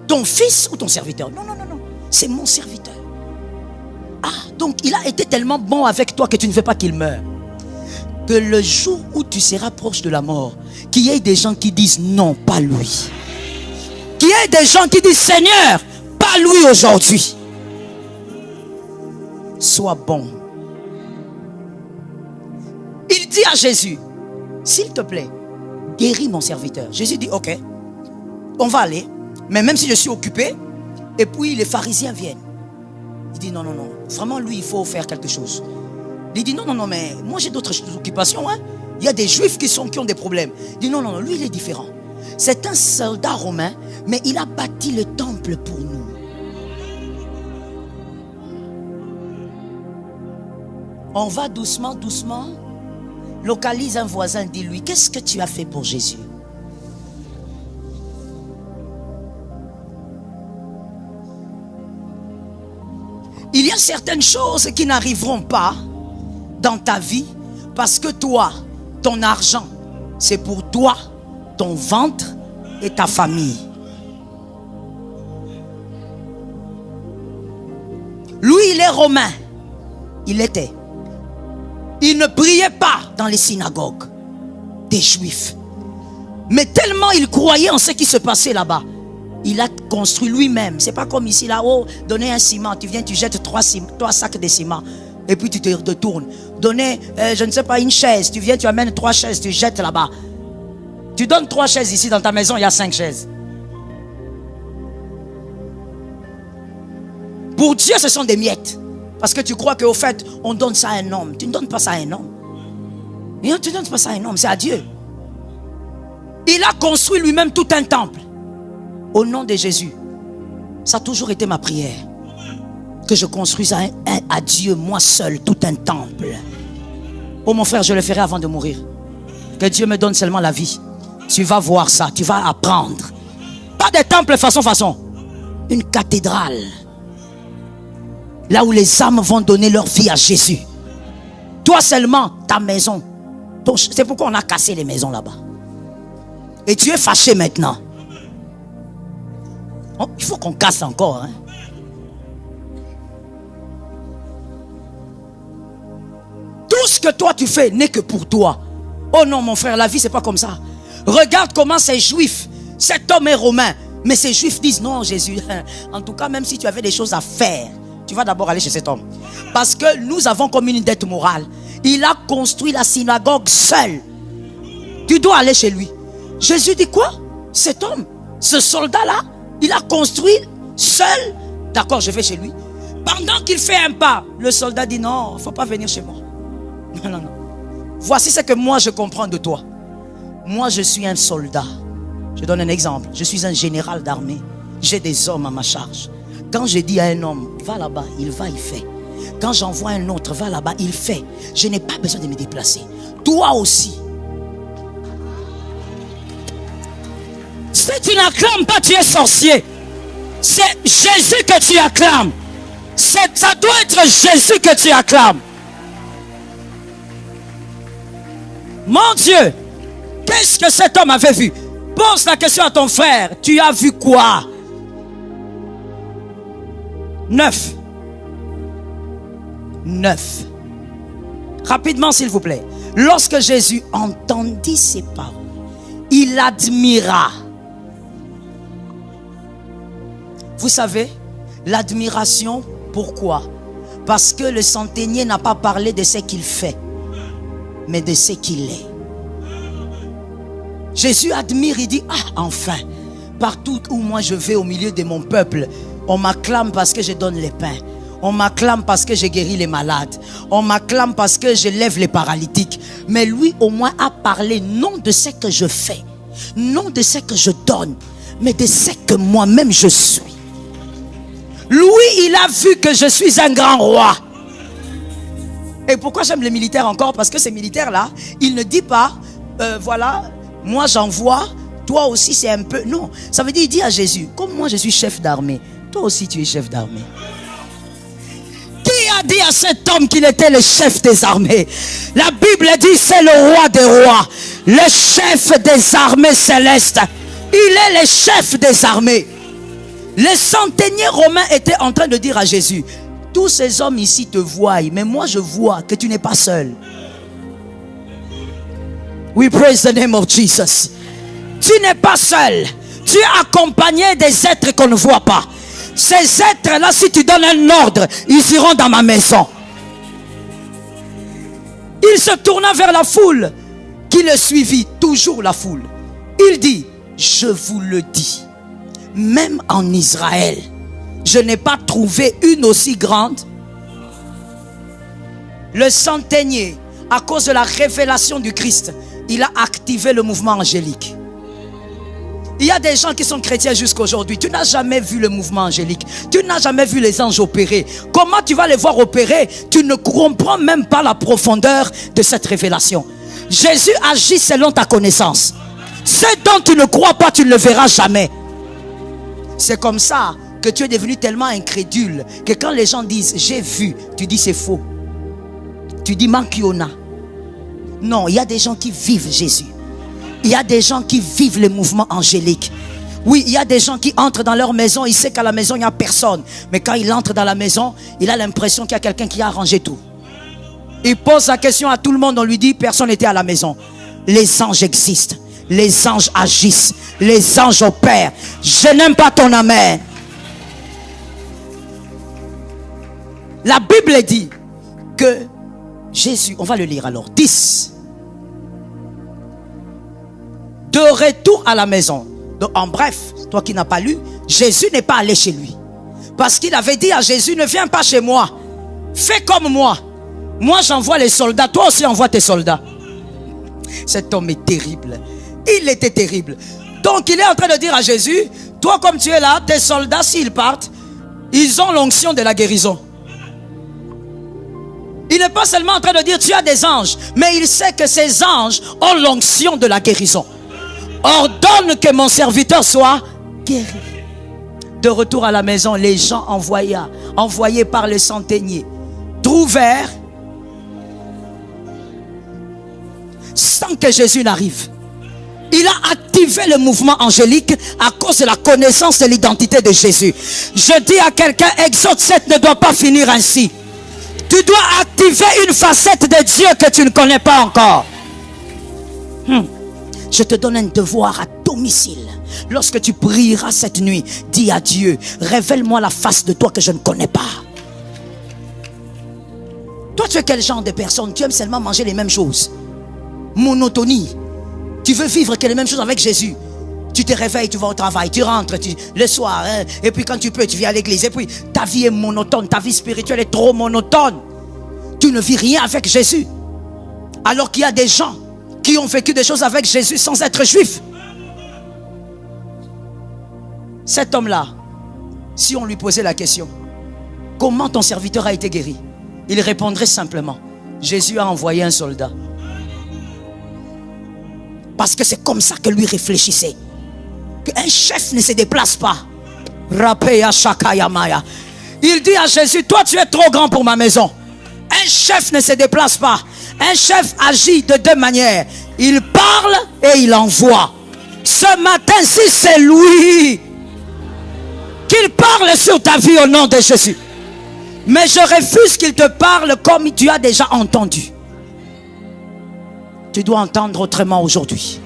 Ton fils ou ton serviteur? Non, non, non, non. C'est mon serviteur. Ah, donc il a été tellement bon avec toi que tu ne veux pas qu'il meure. Que le jour où tu seras proche de la mort, qu'il y ait des gens qui disent non, pas lui. Qu'il y ait des gens qui disent Seigneur, pas lui aujourd'hui. Sois bon. Il dit à Jésus, s'il te plaît, guéris mon serviteur. Jésus dit, ok, on va aller. Mais même si je suis occupé, et puis les pharisiens viennent. Il dit non, non, non. Vraiment, lui, il faut faire quelque chose. Il dit non, non, non, mais moi j'ai d'autres occupations. Hein. Il y a des juifs qui ont des problèmes. Il dit non, non, non, lui, il est différent. C'est un soldat romain, mais il a bâti le temple pour nous. On va doucement, doucement. Localise un voisin, dis-lui, qu'est-ce que tu as fait pour Jésus? Il y a certaines choses qui n'arriveront pas dans ta vie parce que toi, ton argent, c'est pour toi, ton ventre et ta famille. Lui, il est romain. Il était. Il ne priait pas dans les synagogues des juifs. Mais tellement il croyait en ce qui se passait là-bas, il a construit lui-même. C'est pas comme ici là-haut, donner un ciment, tu viens, tu jettes 3 sacs de ciment et puis tu te retournes. Donner, je ne sais pas, une chaise, tu viens, tu amènes 3 chaises, tu jettes là-bas. Tu donnes 3 chaises ici, dans ta maison, il y a 5 chaises. Pour Dieu, ce sont des miettes. Parce que tu crois qu'au fait, on donne ça à un homme. Tu ne donnes pas ça à un homme. Et tu ne donnes pas ça à un homme, c'est à Dieu. Il a construit lui-même tout un temple. Au nom de Jésus, ça a toujours été ma prière. Que je construise à Dieu, moi seul, tout un temple. Oh mon frère, je le ferai avant de mourir. Que Dieu me donne seulement la vie. Tu vas voir ça, tu vas apprendre. Pas des temples façon. Une cathédrale. Là où les âmes vont donner leur vie à Jésus. Toi seulement, ta maison. C'est pourquoi on a cassé les maisons là-bas. Et tu es fâché maintenant. Oh, il faut qu'on casse encore. Hein. Tout ce que toi tu fais n'est que pour toi. Oh non mon frère, la vie c'est pas comme ça. Regarde comment ces juifs, cet homme est romain. Mais ces juifs disent non Jésus. En tout cas même si tu avais des choses à faire, tu vas d'abord aller chez cet homme. Parce que nous avons comme une dette morale. Il a construit la synagogue seul. Tu dois aller chez lui. Jésus dit quoi? Cet homme, ce soldat-là, il a construit seul. D'accord, je vais chez lui. Pendant qu'il fait un pas, le soldat dit non, il ne faut pas venir chez moi. Non, non, non. Voici ce que moi je comprends de toi. Moi je suis un soldat. Je donne un exemple. Je suis un général d'armée. J'ai des hommes à ma charge. Quand je dis à un homme, va là-bas, il va, il fait. Quand j'envoie un autre, va là-bas, il fait. Je n'ai pas besoin de me déplacer. Toi aussi. Si tu n'acclames pas, tu es sorcier. C'est Jésus que tu acclames. Ça doit être Jésus que tu acclames. Mon Dieu, qu'est-ce que cet homme avait vu? Pose la question à ton frère. Tu as vu quoi? 9. Rapidement, s'il vous plaît. Lorsque Jésus entendit ces paroles, il admira. Vous savez, l'admiration, pourquoi? Parce que le centenier n'a pas parlé de ce qu'il fait, mais de ce qu'il est. Jésus admire, il dit, ah, enfin, partout où moi je vais au milieu de mon peuple, on m'acclame parce que je donne les pains. On m'acclame parce que je guéris les malades. On m'acclame parce que je lève les paralytiques. Mais lui au moins a parlé non de ce que je fais, non de ce que je donne, mais de ce que moi-même je suis. Lui, il a vu que je suis un grand roi. Et pourquoi j'aime les militaires encore? Parce que ces militaires-là, ils ne disent pas, voilà, moi j'envoie, toi aussi c'est un peu... Non, ça veut dire, il dit à Jésus, comme moi je suis chef d'armée, toi aussi tu es chef d'armée. Qui a dit à cet homme qu'il était le chef des armées? La Bible dit, c'est le roi des rois, le chef des armées célestes. Il est le chef des armées. Les centeniers romains étaient en train de dire à Jésus, tous ces hommes ici te voient, mais moi je vois que tu n'es pas seul. We praise the name of Jesus. Tu n'es pas seul. Tu es accompagné des êtres qu'on ne voit pas. Ces êtres-là, si tu donnes un ordre, ils iront dans ma maison. Il se tourna vers la foule qui le suivit, toujours la foule. Il dit, je vous le dis, même en Israël, je n'ai pas trouvé une aussi grande. Le centenier, à cause de la révélation du Christ, il a activé le mouvement angélique. Il y a des gens qui sont chrétiens jusqu'à aujourd'hui. Tu n'as jamais vu le mouvement angélique. Tu n'as jamais vu les anges opérer. Comment tu vas les voir opérer? Tu ne comprends même pas la profondeur de cette révélation. Jésus agit selon ta connaissance. Ce dont tu ne crois pas, tu ne le verras jamais. C'est comme ça que tu es devenu tellement incrédule que quand les gens disent j'ai vu, tu dis c'est faux. Tu dis manquiona. Non, il y a des gens qui vivent Jésus. Il y a des gens qui vivent le mouvement angélique. Oui, il y a des gens qui entrent dans leur maison, il sait qu'à la maison il n'y a personne. Mais quand il entre dans la maison, il a l'impression qu'il y a quelqu'un qui a arrangé tout. Il pose la question à tout le monde, on lui dit personne n'était à la maison. Les anges existent. Les anges agissent. Les anges opèrent. Je n'aime pas ton amen. La Bible dit que Jésus, on va le lire alors, 10. De retour à la maison. Donc en bref, toi qui n'as pas lu, Jésus n'est pas allé chez lui. Parce qu'il avait dit à Jésus, ne viens pas chez moi. Fais comme moi. Moi j'envoie les soldats, toi aussi envoie tes soldats. Cet homme est terrible. Il était terrible. Donc il est en train de dire à Jésus, toi comme tu es là, tes soldats s'ils partent, ils ont l'onction de la guérison. Il n'est pas seulement en train de dire tu as des anges, mais il sait que ces anges ont l'onction de la guérison. Ordonne que mon serviteur soit guéri. De retour à la maison, les gens envoyés par le centenier trouvèrent, sans que Jésus n'arrive. Il a activé le mouvement angélique à cause de la connaissance de l'identité de Jésus. Je dis à quelqu'un, Exode 7 ne doit pas finir ainsi. Tu dois activer une facette de Dieu que tu ne connais pas encore. Je te donne un devoir à domicile. Lorsque tu prieras cette nuit, dis à Dieu, révèle-moi la face de toi que je ne connais pas. Toi, tu es quel genre de personne? Tu aimes seulement manger les mêmes choses. Monotonie. Tu veux vivre que les mêmes choses avec Jésus. Tu te réveilles, tu vas au travail, tu rentres le soir, hein, et puis quand tu peux, tu viens à l'église. Et puis ta vie est monotone, ta vie spirituelle est trop monotone. Tu ne vis rien avec Jésus. Alors qu'il y a des gens qui ont vécu des choses avec Jésus sans être juifs. Cet homme-là, si on lui posait la question, comment ton serviteur a été guéri? Il répondrait simplement, Jésus a envoyé un soldat. Parce que c'est comme ça que lui réfléchissait. Qu'un chef ne se déplace pas. Il dit à Jésus, toi tu es trop grand pour ma maison. Un chef ne se déplace pas. Un chef agit de deux manières. Il parle et il envoie. Ce matin, si c'est lui, qu'il parle sur ta vie au nom de Jésus. Mais je refuse qu'il te parle comme tu as déjà entendu. Tu dois entendre autrement aujourd'hui.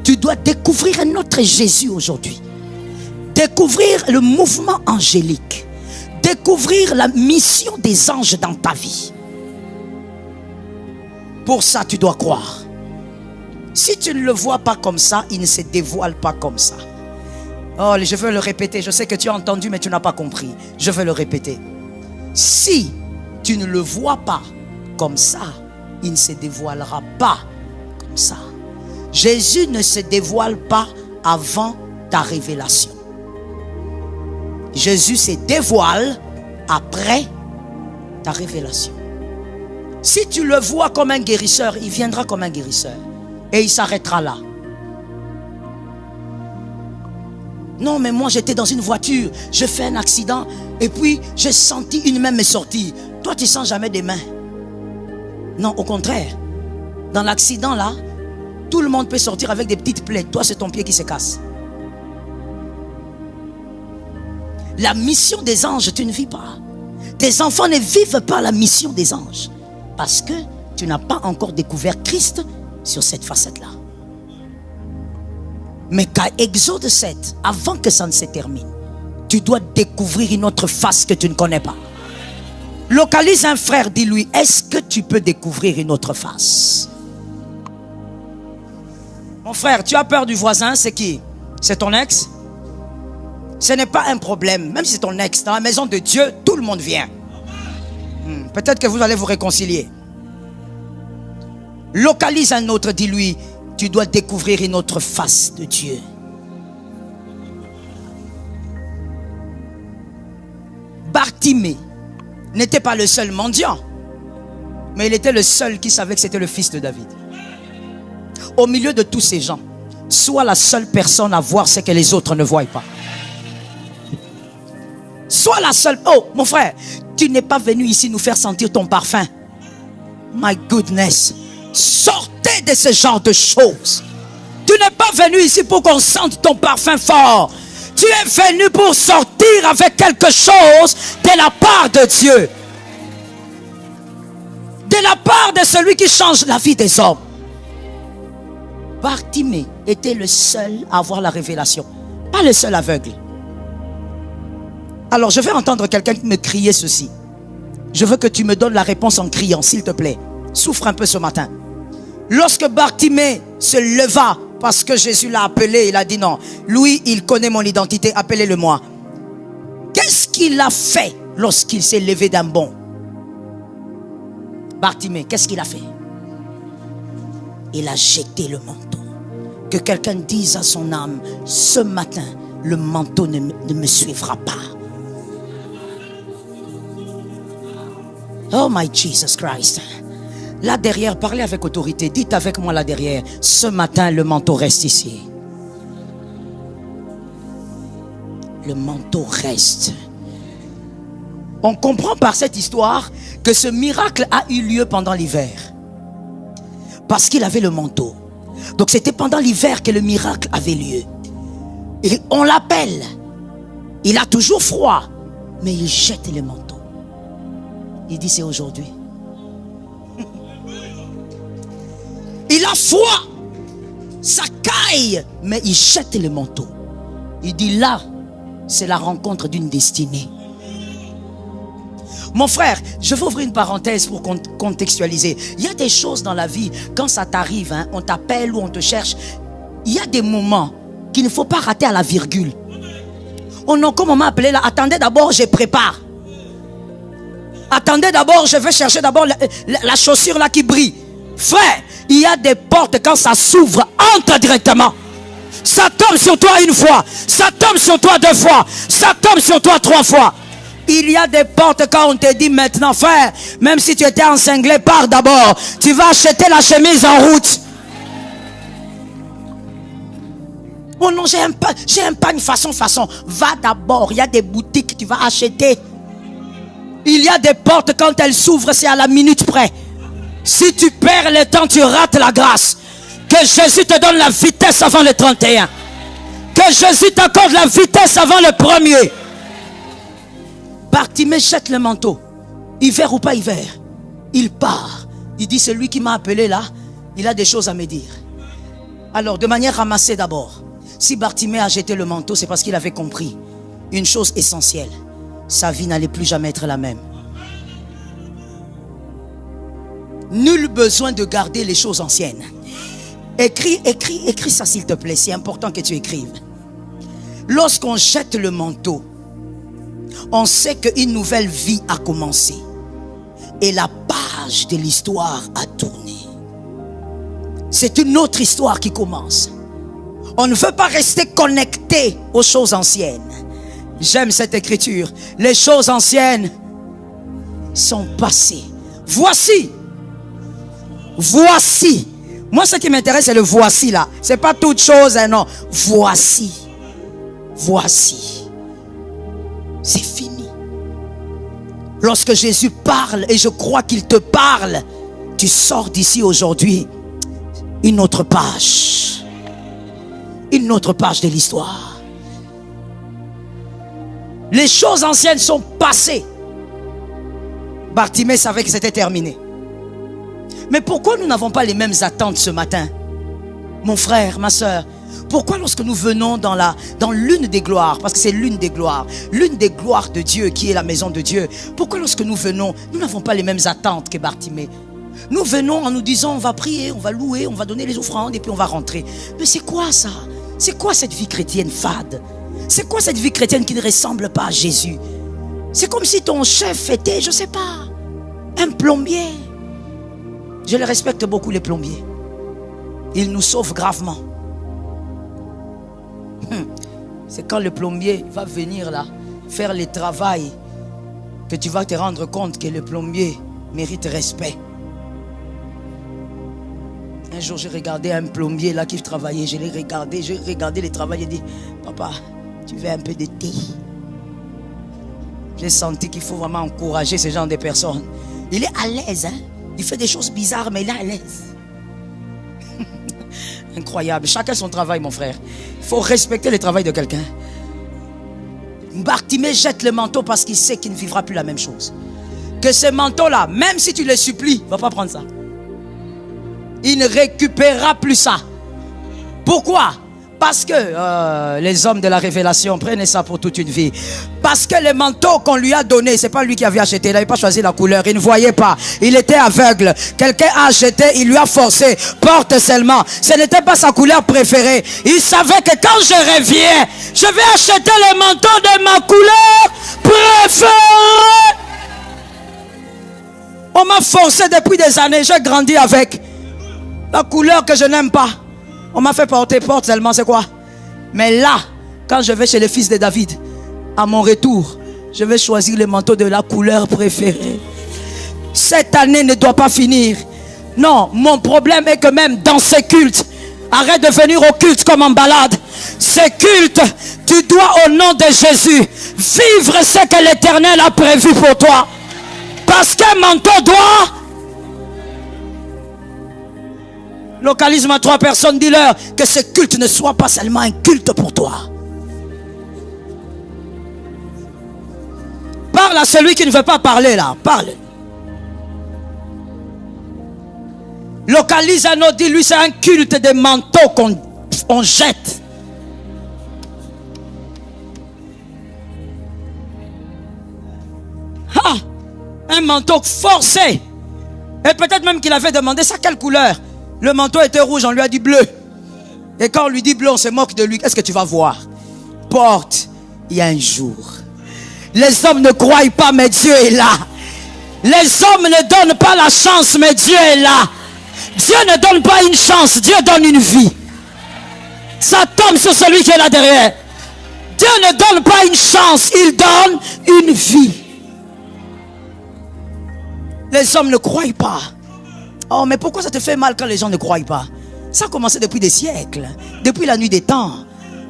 Tu dois découvrir un autre Jésus aujourd'hui. Découvrir le mouvement angélique. Découvrir la mission des anges dans ta vie. Pour ça, tu dois croire. Si tu ne le vois pas comme ça, il ne se dévoile pas comme ça. Oh, je veux le répéter. Je sais que tu as entendu, mais tu n'as pas compris. Je veux le répéter. Si tu ne le vois pas comme ça, il ne se dévoilera pas comme ça. Jésus ne se dévoile pas avant ta révélation. Jésus se dévoile après ta révélation. Si tu le vois comme un guérisseur, il viendra comme un guérisseur. Et il s'arrêtera là. Non, mais moi j'étais dans une voiture, je fais un accident et puis j'ai senti une main me sortir. Toi tu sens jamais des mains. Non, au contraire. Dans l'accident là, tout le monde peut sortir avec des petites plaies. Toi c'est ton pied qui se casse. La mission des anges, tu ne vis pas. Tes enfants ne vivent pas la mission des anges. Parce que tu n'as pas encore découvert Christ sur cette facette-là. Mais qu'à Exode 7, avant que ça ne se termine, tu dois découvrir une autre face que tu ne connais pas. Localise un frère, dis-lui, est-ce que tu peux découvrir une autre face? Mon frère, tu as peur du voisin, c'est qui? C'est ton ex? Ce n'est pas un problème, même si c'est ton ex. Dans la maison de Dieu, tout le monde vient. Peut-être que vous allez vous réconcilier. Localise un autre, dis-lui, tu dois découvrir une autre face de Dieu. Bartimée n'était pas le seul mendiant, mais il était le seul qui savait que c'était le fils de David. Au milieu de tous ces gens, sois la seule personne à voir ce que les autres ne voient pas. Sois la seule. Oh, mon frère, tu n'es pas venu ici nous faire sentir ton parfum. My goodness. Sortez de ce genre de choses. Tu n'es pas venu ici pour qu'on sente ton parfum fort. Tu es venu pour sortir avec quelque chose de la part de Dieu. De la part de celui qui change la vie des hommes. Bartimée était le seul à avoir la révélation. Pas le seul aveugle. Alors je vais entendre quelqu'un me crier ceci. Je veux que tu me donnes la réponse en criant, s'il te plaît. Souffre un peu ce matin. Lorsque Bartimée se leva, parce que Jésus l'a appelé, il a dit non. Lui, il connaît mon identité, appelez-le moi. Qu'est-ce qu'il a fait lorsqu'il s'est levé d'un bond? Bartimée, qu'est-ce qu'il a fait? Il a jeté le manteau. Que quelqu'un dise à son âme, ce matin, le manteau ne me suivra pas. Oh my Jesus Christ. Là derrière, parlez avec autorité. Dites avec moi là derrière. Ce matin, le manteau reste ici. Le manteau reste. On comprend par cette histoire que ce miracle a eu lieu pendant l'hiver. Parce qu'il avait le manteau. Donc c'était pendant l'hiver que le miracle avait lieu. Et on l'appelle. Il a toujours froid. Mais il jette le manteau. Il dit c'est aujourd'hui. Il a froid. Ça caille. Mais il jette le manteau. Il dit là, c'est la rencontre d'une destinée. Mon frère, je vais ouvrir une parenthèse pour contextualiser. Il y a des choses dans la vie, quand ça t'arrive, on t'appelle ou on te cherche. Il y a des moments qu'il ne faut pas rater à la virgule. Oh non, comme on m'a appelé là, attendez d'abord, je prépare. Attendez d'abord, je vais chercher d'abord la chaussure là qui brille. Frère, il y a des portes, quand ça s'ouvre, entre directement. Ça tombe sur toi une fois, ça tombe sur toi 2 fois, ça tombe sur toi 3 fois. Il y a des portes quand on te dit maintenant, frère, même si tu étais encinglé, pars d'abord. Tu vas acheter la chemise en route. Oh non, j'aime pas une façon. Va d'abord, il y a des boutiques, tu vas acheter. Il y a des portes, quand elles s'ouvrent, c'est à la minute près. Si tu perds le temps, tu rates la grâce. Que Jésus te donne la vitesse avant le 31. Que Jésus t'accorde la vitesse avant le 1er. Bartimée jette le manteau. Hiver ou pas hiver, il part. Il dit, celui qui m'a appelé là, il a des choses à me dire. Alors, de manière ramassée d'abord, si Bartimée a jeté le manteau, c'est parce qu'il avait compris une chose essentielle. Sa vie n'allait plus jamais être la même. Nul besoin de garder les choses anciennes. Écris ça s'il te plaît. C'est important que tu écrives. Lorsqu'on jette le manteau, on sait qu'une nouvelle vie a commencé. Et la page de l'histoire a tourné. C'est une autre histoire qui commence. On ne veut pas rester connecté aux choses anciennes. J'aime cette écriture. Les choses anciennes sont passées. Voici. Moi, ce qui m'intéresse, c'est le voici là. C'est pas toute chose, hein, non. Voici. C'est fini. Lorsque Jésus parle, et je crois qu'il te parle, tu sors d'ici aujourd'hui une autre page. Une autre page de l'histoire. Les choses anciennes sont passées. Bartimée savait que c'était terminé. Mais pourquoi nous n'avons pas les mêmes attentes ce matin? Mon frère, ma soeur, pourquoi lorsque nous venons dans l'une des gloires, parce que c'est l'une des gloires de Dieu qui est la maison de Dieu, pourquoi lorsque nous venons, nous n'avons pas les mêmes attentes que Bartimée? Nous venons en nous disant, on va prier, on va louer, on va donner les offrandes et puis on va rentrer. Mais c'est quoi ça? C'est quoi cette vie chrétienne fade? C'est quoi cette vie chrétienne qui ne ressemble pas à Jésus? C'est comme si ton chef était, je ne sais pas, un plombier. Je les respecte beaucoup, les plombiers. Ils nous sauvent gravement. C'est quand le plombier va venir là, faire le travail, que tu vas te rendre compte que le plombier mérite respect. Un jour, j'ai regardé un plombier là qui travaillait. J'ai regardé les travail et dit, papa, tu veux un peu de thé? J'ai senti qu'il faut vraiment encourager ce genre de personnes. Il est à l'aise, hein? Il fait des choses bizarres, mais il est à l'aise. Incroyable. Chacun son travail, mon frère. Il faut respecter le travail de quelqu'un. Bartimée jette le manteau parce qu'il sait qu'il ne vivra plus la même chose. Que ce manteau-là, même si tu le supplies, il ne va pas prendre ça. Il ne récupérera plus ça. Pourquoi? Parce que les hommes de la révélation prenaient ça pour toute une vie. Parce que le manteau qu'on lui a donné, c'est pas lui qui avait acheté, il n'avait pas choisi la couleur, il ne voyait pas, il était aveugle. Quelqu'un a acheté, il lui a forcé, porte seulement. Ce n'était pas sa couleur préférée. Il savait que quand je reviens, je vais acheter le manteau de ma couleur préférée. On m'a forcé depuis des années, j'ai grandi avec la couleur que je n'aime pas. On m'a fait porter, porte seulement, c'est quoi? Mais là, quand je vais chez le fils de David, à mon retour, je vais choisir le manteau de la couleur préférée. Cette année ne doit pas finir. Non, mon problème est que même dans ces cultes, arrête de venir au culte comme en balade. Ces cultes, tu dois au nom de Jésus vivre ce que l'Éternel a prévu pour toi. Parce qu'un manteau doit... Localise-moi 3 personnes, dis-leur que ce culte ne soit pas seulement un culte pour toi. Parle à celui qui ne veut pas parler là, parle. Localise un autre, dis-lui c'est un culte de manteaux qu'on jette. Ah, un manteau forcé. Et peut-être même qu'il avait demandé ça quelle couleur. Le manteau était rouge, on lui a dit bleu. Et quand on lui dit bleu, on se moque de lui. Qu'est-ce que tu vas voir? Porte, il y a un jour. Les hommes ne croient pas, mais Dieu est là. Les hommes ne donnent pas la chance, mais Dieu est là. Dieu ne donne pas une chance, Dieu donne une vie. Ça tombe sur celui qui est là derrière. Dieu ne donne pas une chance, il donne une vie. Les hommes ne croient pas. Oh, mais pourquoi ça te fait mal quand les gens ne croient pas? Ça a commencé depuis des siècles, depuis la nuit des temps.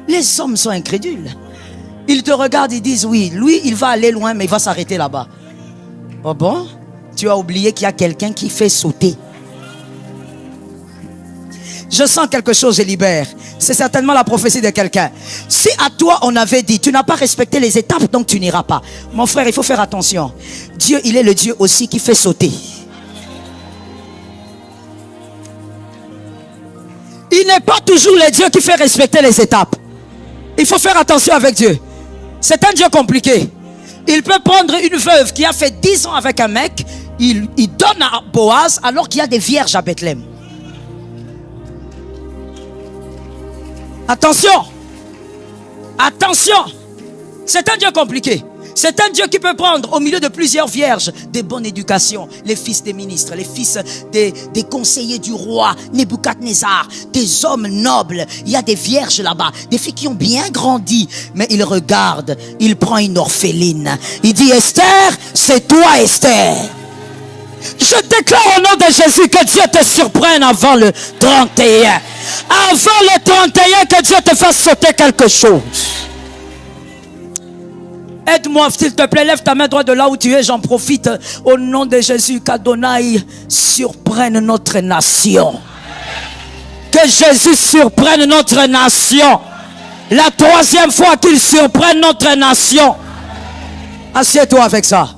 Les hommes sont incrédules. Ils te regardent, ils disent oui, lui il va aller loin mais il va s'arrêter là-bas. Oh bon? Tu as oublié qu'il y a quelqu'un qui fait sauter. Je sens quelque chose, je libère. C'est certainement la prophétie de quelqu'un. Si à toi on avait dit, tu n'as pas respecté les étapes, donc tu n'iras pas. Mon frère, il faut faire attention. Dieu, il est le Dieu aussi qui fait sauter. Il n'est pas toujours le Dieu qui fait respecter les étapes. Il faut faire attention avec Dieu. C'est un Dieu compliqué. Il peut prendre une veuve qui a fait 10 ans avec un mec, il donne à Boaz alors qu'il y a des vierges à Bethléem. Attention. Attention. C'est un Dieu compliqué. C'est un Dieu qui peut prendre au milieu de plusieurs vierges de bonne éducation, les fils des ministres, les fils des conseillers du roi Nebuchadnezzar, des hommes nobles. Il y a des vierges là-bas, des filles qui ont bien grandi, mais il regarde, il prend une orpheline. Il dit Esther, c'est toi Esther. Je déclare au nom de Jésus que Dieu te surprenne avant le 31. Avant le 31, que Dieu te fasse sauter quelque chose. Aide-moi, s'il te plaît, lève ta main droite de là où tu es, j'en profite. Au nom de Jésus, qu'Adonai surprenne notre nation. Que Jésus surprenne notre nation. La 3e fois qu'il surprenne notre nation. Assieds-toi avec ça.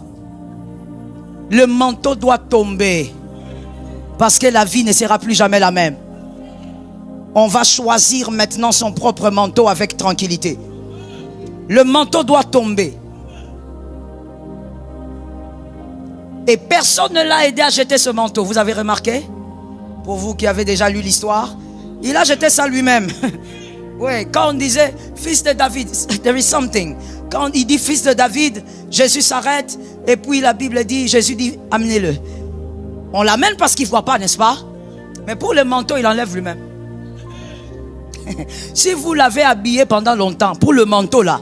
Le manteau doit tomber. Parce que la vie ne sera plus jamais la même. On va choisir maintenant son propre manteau avec tranquillité. Le manteau doit tomber. Et personne ne l'a aidé à jeter ce manteau. Vous avez remarqué? Pour vous qui avez déjà lu l'histoire, il a jeté ça lui-même. Oui, quand on disait fils de David, there is something. Quand il dit fils de David, Jésus s'arrête. Et puis la Bible dit, Jésus dit, amenez-le. On l'amène parce qu'il ne voit pas, n'est-ce pas? Mais pour le manteau, il enlève lui-même. Si vous l'avez habillé pendant longtemps, pour le manteau là,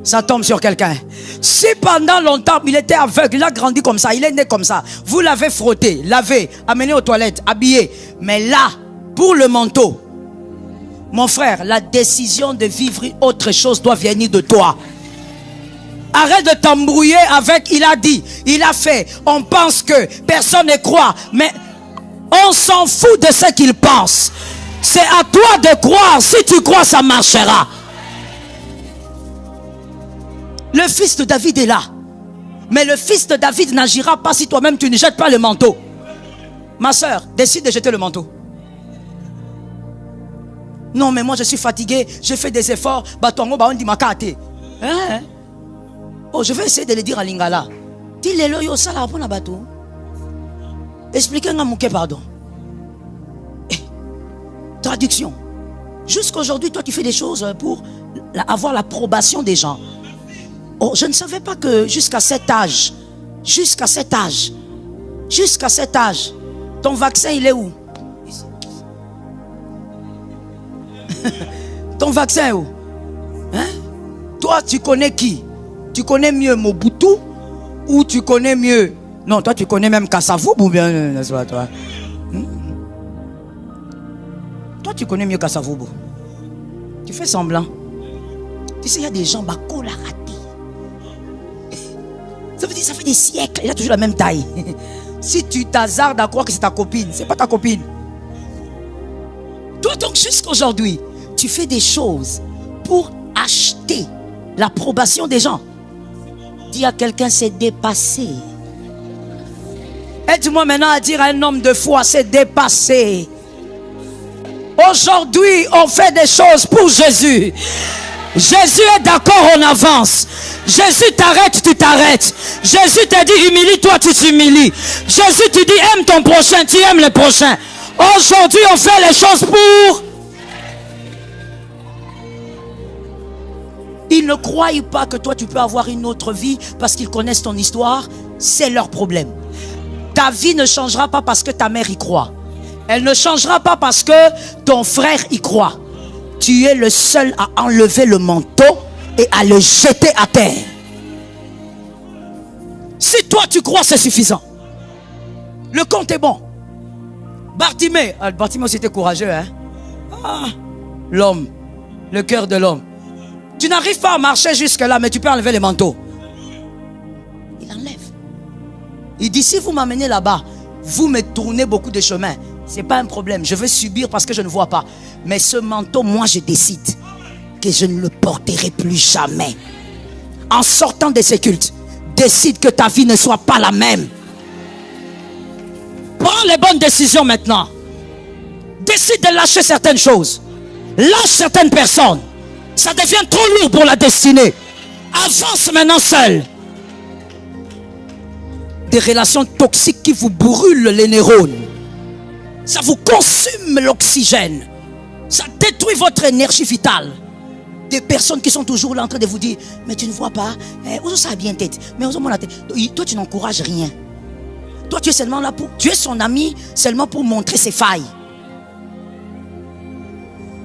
ça tombe sur quelqu'un. Si pendant longtemps il était aveugle, il a grandi comme ça, il est né comme ça, vous l'avez frotté, lavé, amené aux toilettes, habillé, mais là, pour le manteau, mon frère, la décision de vivre autre chose doit venir de toi. Arrête de t'embrouiller avec, il a dit, il a fait, on pense que personne ne croit, mais on s'en fout de ce qu'il pense. C'est à toi de croire. Si tu crois, ça marchera. Le fils de David est là. Mais le fils de David n'agira pas si toi-même tu ne jettes pas le manteau. Ma soeur, décide de jeter le manteau. Non, mais moi je suis fatigué. J'ai fait des efforts. Oh, je vais essayer de le dire à Lingala. Expliquez-moi mon pardon. Traduction. Jusqu'aujourd'hui, toi, tu fais des choses pour avoir l'approbation des gens. Oh, je ne savais pas que jusqu'à cet âge, ton vaccin, il est où? Ton vaccin est où? Hein? Toi, tu connais qui? Tu connais mieux Mobutu ou tu connais mieux... Non, toi, tu connais même Kassavoub ou bien... n'est-ce pas, toi? Toi, tu connais mieux Kassavoubou. Tu fais semblant. Tu sais, il y a des gens, Bako l'a raté. Ça veut dire, ça fait des siècles. Il a toujours la même taille. Si tu t'hasardes à croire que c'est ta copine, c'est pas ta copine. Toi, donc, jusqu'aujourd'hui, tu fais des choses pour acheter l'approbation des gens. Dis à quelqu'un, c'est dépassé. Aide-moi maintenant à dire à un homme de foi, c'est dépassé. Aujourd'hui, on fait des choses pour Jésus. Jésus est d'accord, on avance. Jésus t'arrête, tu t'arrêtes. Jésus te dit humilie-toi, tu t'humilies. Jésus te dit aime ton prochain, tu aimes le prochain. Aujourd'hui, on fait les choses pour... Ils ne croient pas que toi, tu peux avoir une autre vie parce qu'ils connaissent ton histoire. C'est leur problème. Ta vie ne changera pas parce que ta mère y croit. Elle ne changera pas parce que ton frère y croit. Tu es le seul à enlever le manteau et à le jeter à terre. Si toi tu crois, c'est suffisant. Le compte est bon. Bartimée. Bartimée c'était courageux, hein? L'homme. Le cœur de l'homme. Tu n'arrives pas à marcher jusque là, mais tu peux enlever les manteaux. Il enlève. Il dit, si vous m'amenez là-bas, vous me tournez beaucoup de chemins. Ce n'est pas un problème. Je veux subir parce que je ne vois pas. Mais ce manteau, moi je décide que je ne le porterai plus jamais. En sortant de ces cultes, décide que ta vie ne soit pas la même. Prends les bonnes décisions maintenant. Décide de lâcher certaines choses. Lâche certaines personnes. Ça devient trop lourd pour la destinée. Avance maintenant seul. Des relations toxiques qui vous brûlent les neurones. Ça vous consume l'oxygène. Ça détruit votre énergie vitale. Des personnes qui sont toujours là en train de vous dire, mais tu ne vois pas, ça a bien tête, mais toi tu n'encourages rien. Toi tu es seulement là pour, tu es son ami seulement pour montrer ses failles.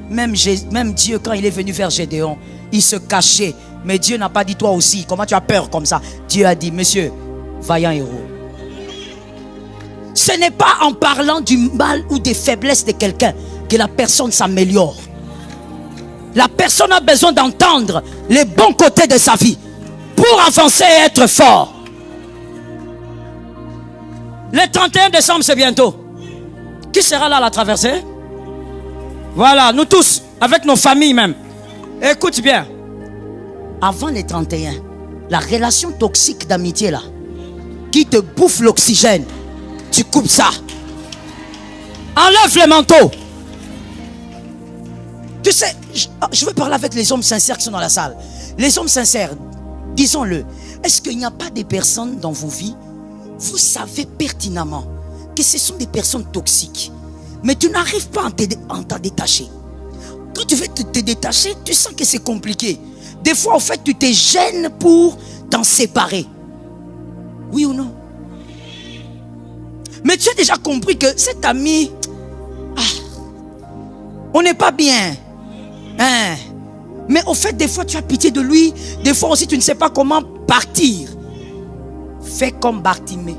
Même Dieu, quand il est venu vers Gédéon, il se cachait. Mais Dieu n'a pas dit toi aussi. Comment tu as peur comme ça? Dieu a dit, monsieur, vaillant héros. Ce n'est pas en parlant du mal ou des faiblesses de quelqu'un que la personne s'améliore. La personne a besoin d'entendre les bons côtés de sa vie pour avancer et être fort. Le 31 décembre, c'est bientôt. Qui sera là à la traversée? Voilà, nous tous, avec nos familles même. Écoute bien. Avant les 31, la relation toxique d'amitié là, qui te bouffe l'oxygène, tu coupes ça. Enlève les manteaux. Tu sais, je veux parler avec les hommes sincères qui sont dans la salle. Les hommes sincères, disons-le, est-ce qu'il n'y a pas des personnes dans vos vies, vous savez pertinemment que ce sont des personnes toxiques, mais tu n'arrives pas à t'en détacher. Quand tu veux te détacher, tu sens que c'est compliqué. Des fois, en fait, tu te gênes pour t'en séparer. Oui ou non? Mais tu as déjà compris que cet ami, on n'est pas bien. Hein? Mais au fait, des fois, tu as pitié de lui. Des fois aussi, tu ne sais pas comment partir. Fais comme Bartimée.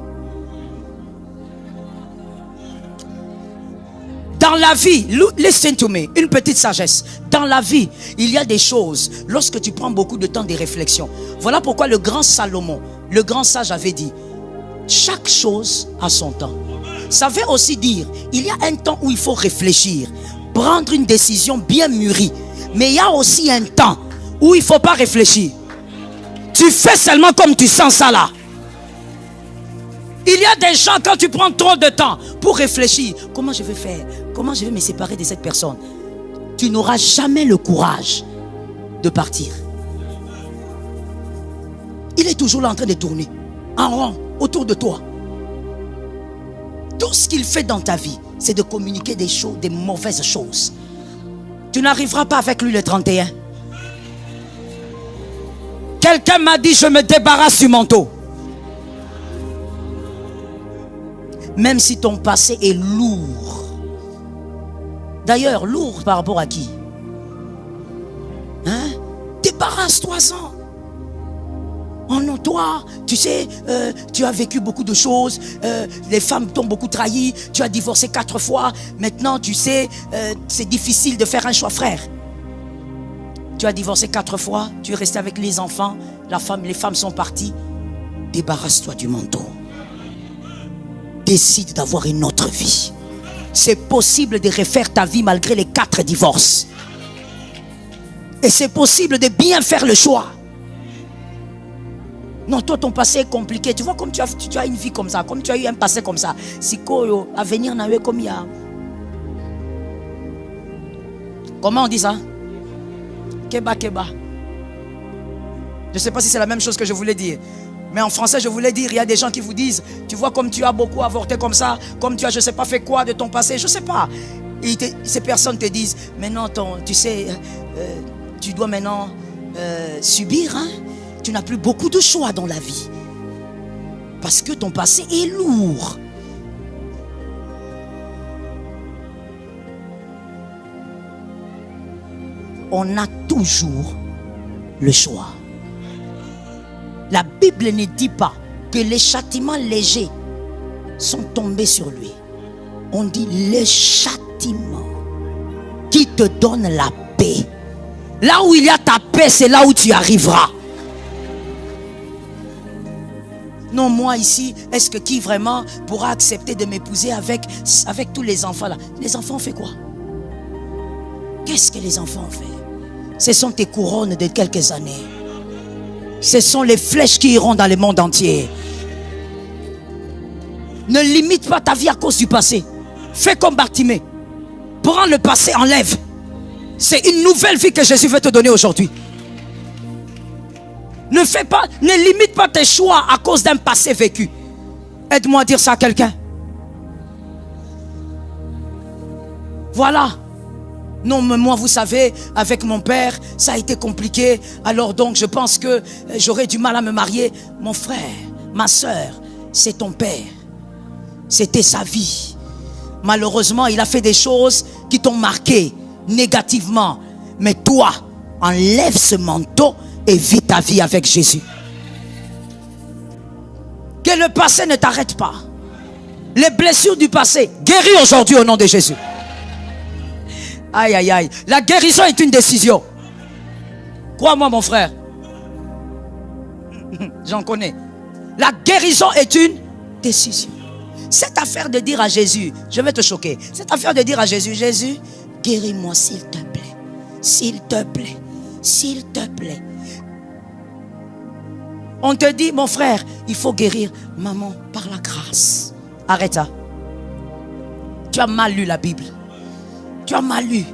Dans la vie, listen to me, une petite sagesse. Dans la vie, il y a des choses, lorsque tu prends beaucoup de temps de réflexion. Voilà pourquoi le grand Salomon, le grand sage avait dit, chaque chose a son temps. Ça veut aussi dire, il y a un temps où il faut réfléchir, prendre une décision bien mûrie. Mais il y a aussi un temps où il ne faut pas réfléchir. Tu fais seulement comme tu sens ça là. Il y a des gens, quand tu prends trop de temps pour réfléchir, comment je vais faire? Comment je vais me séparer de cette personne? Tu n'auras jamais le courage de partir. Il est toujours là en train de tourner en rond autour de toi. Tout ce qu'il fait dans ta vie, c'est de communiquer des choses, des mauvaises choses. Tu n'arriveras pas avec lui le 31. Quelqu'un m'a dit, je me débarrasse du manteau. Même si ton passé est lourd. D'ailleurs, lourd par rapport à qui? Hein? Débarrasse-toi-en. Oh non, toi, tu sais, tu as vécu beaucoup de choses. Les femmes t'ont beaucoup trahi. Tu as divorcé 4 fois. Maintenant, tu sais, c'est difficile de faire un choix, frère. Tu as divorcé 4 fois. Tu es resté avec les enfants. Les femmes sont parties. Débarrasse-toi du manteau. Décide d'avoir une autre vie. C'est possible de refaire ta vie malgré les 4 divorces. Et c'est possible de bien faire le choix. Non, toi, ton passé est compliqué. Tu vois, comme tu as une vie comme ça, comme tu as eu un passé comme ça. Si à venir, n'a eu comme il y a. Comment on dit ça? Keba, keba. Je ne sais pas si c'est la même chose que je voulais dire. Mais en français, je voulais dire, il y a des gens qui vous disent, tu vois comme tu as beaucoup avorté comme ça, comme tu as je sais pas fait quoi de ton passé, je sais pas. Et ces personnes te disent, maintenant tu sais, tu dois maintenant subir, hein? Tu n'as plus beaucoup de choix dans la vie. Parce que ton passé est lourd. On a toujours le choix. La Bible ne dit pas que les châtiments légers sont tombés sur lui. On dit les châtiments qui te donnent la paix. Là où il y a ta paix, c'est là où tu arriveras. Non, moi ici, est-ce que qui vraiment pourra accepter de m'épouser avec tous les enfants là? Les enfants ont fait quoi? Qu'est-ce que les enfants ont fait? Ce sont tes couronnes de quelques années. Ce sont les flèches qui iront dans le monde entier. Ne limite pas ta vie à cause du passé. Fais comme Bartimée. Prends le passé, enlève. C'est une nouvelle vie que Jésus veut te donner aujourd'hui. Ne limite pas tes choix à cause d'un passé vécu. Aide-moi à dire ça à quelqu'un. Voilà. Non, mais moi, vous savez, avec mon père, ça a été compliqué. Alors donc, je pense que j'aurais du mal à me marier. Mon frère, ma soeur, c'est ton père. C'était sa vie. Malheureusement, il a fait des choses qui t'ont marqué négativement. Mais toi, enlève ce manteau et vis ta vie avec Jésus. Que le passé ne t'arrête pas. Les blessures du passé, guéris aujourd'hui au nom de Jésus. Aïe, aïe, aïe. La guérison est une décision. Crois-moi, mon frère. J'en connais. La guérison est une décision. Cette affaire de dire à Jésus, je vais te choquer. Cette affaire de dire à Jésus, Jésus, guéris-moi s'il te plaît. S'il te plaît. S'il te plaît. On te dit, mon frère, il faut guérir. Maman, par la grâce. Arrête ça. Tu as mal lu la Bible. Tu as mal lu.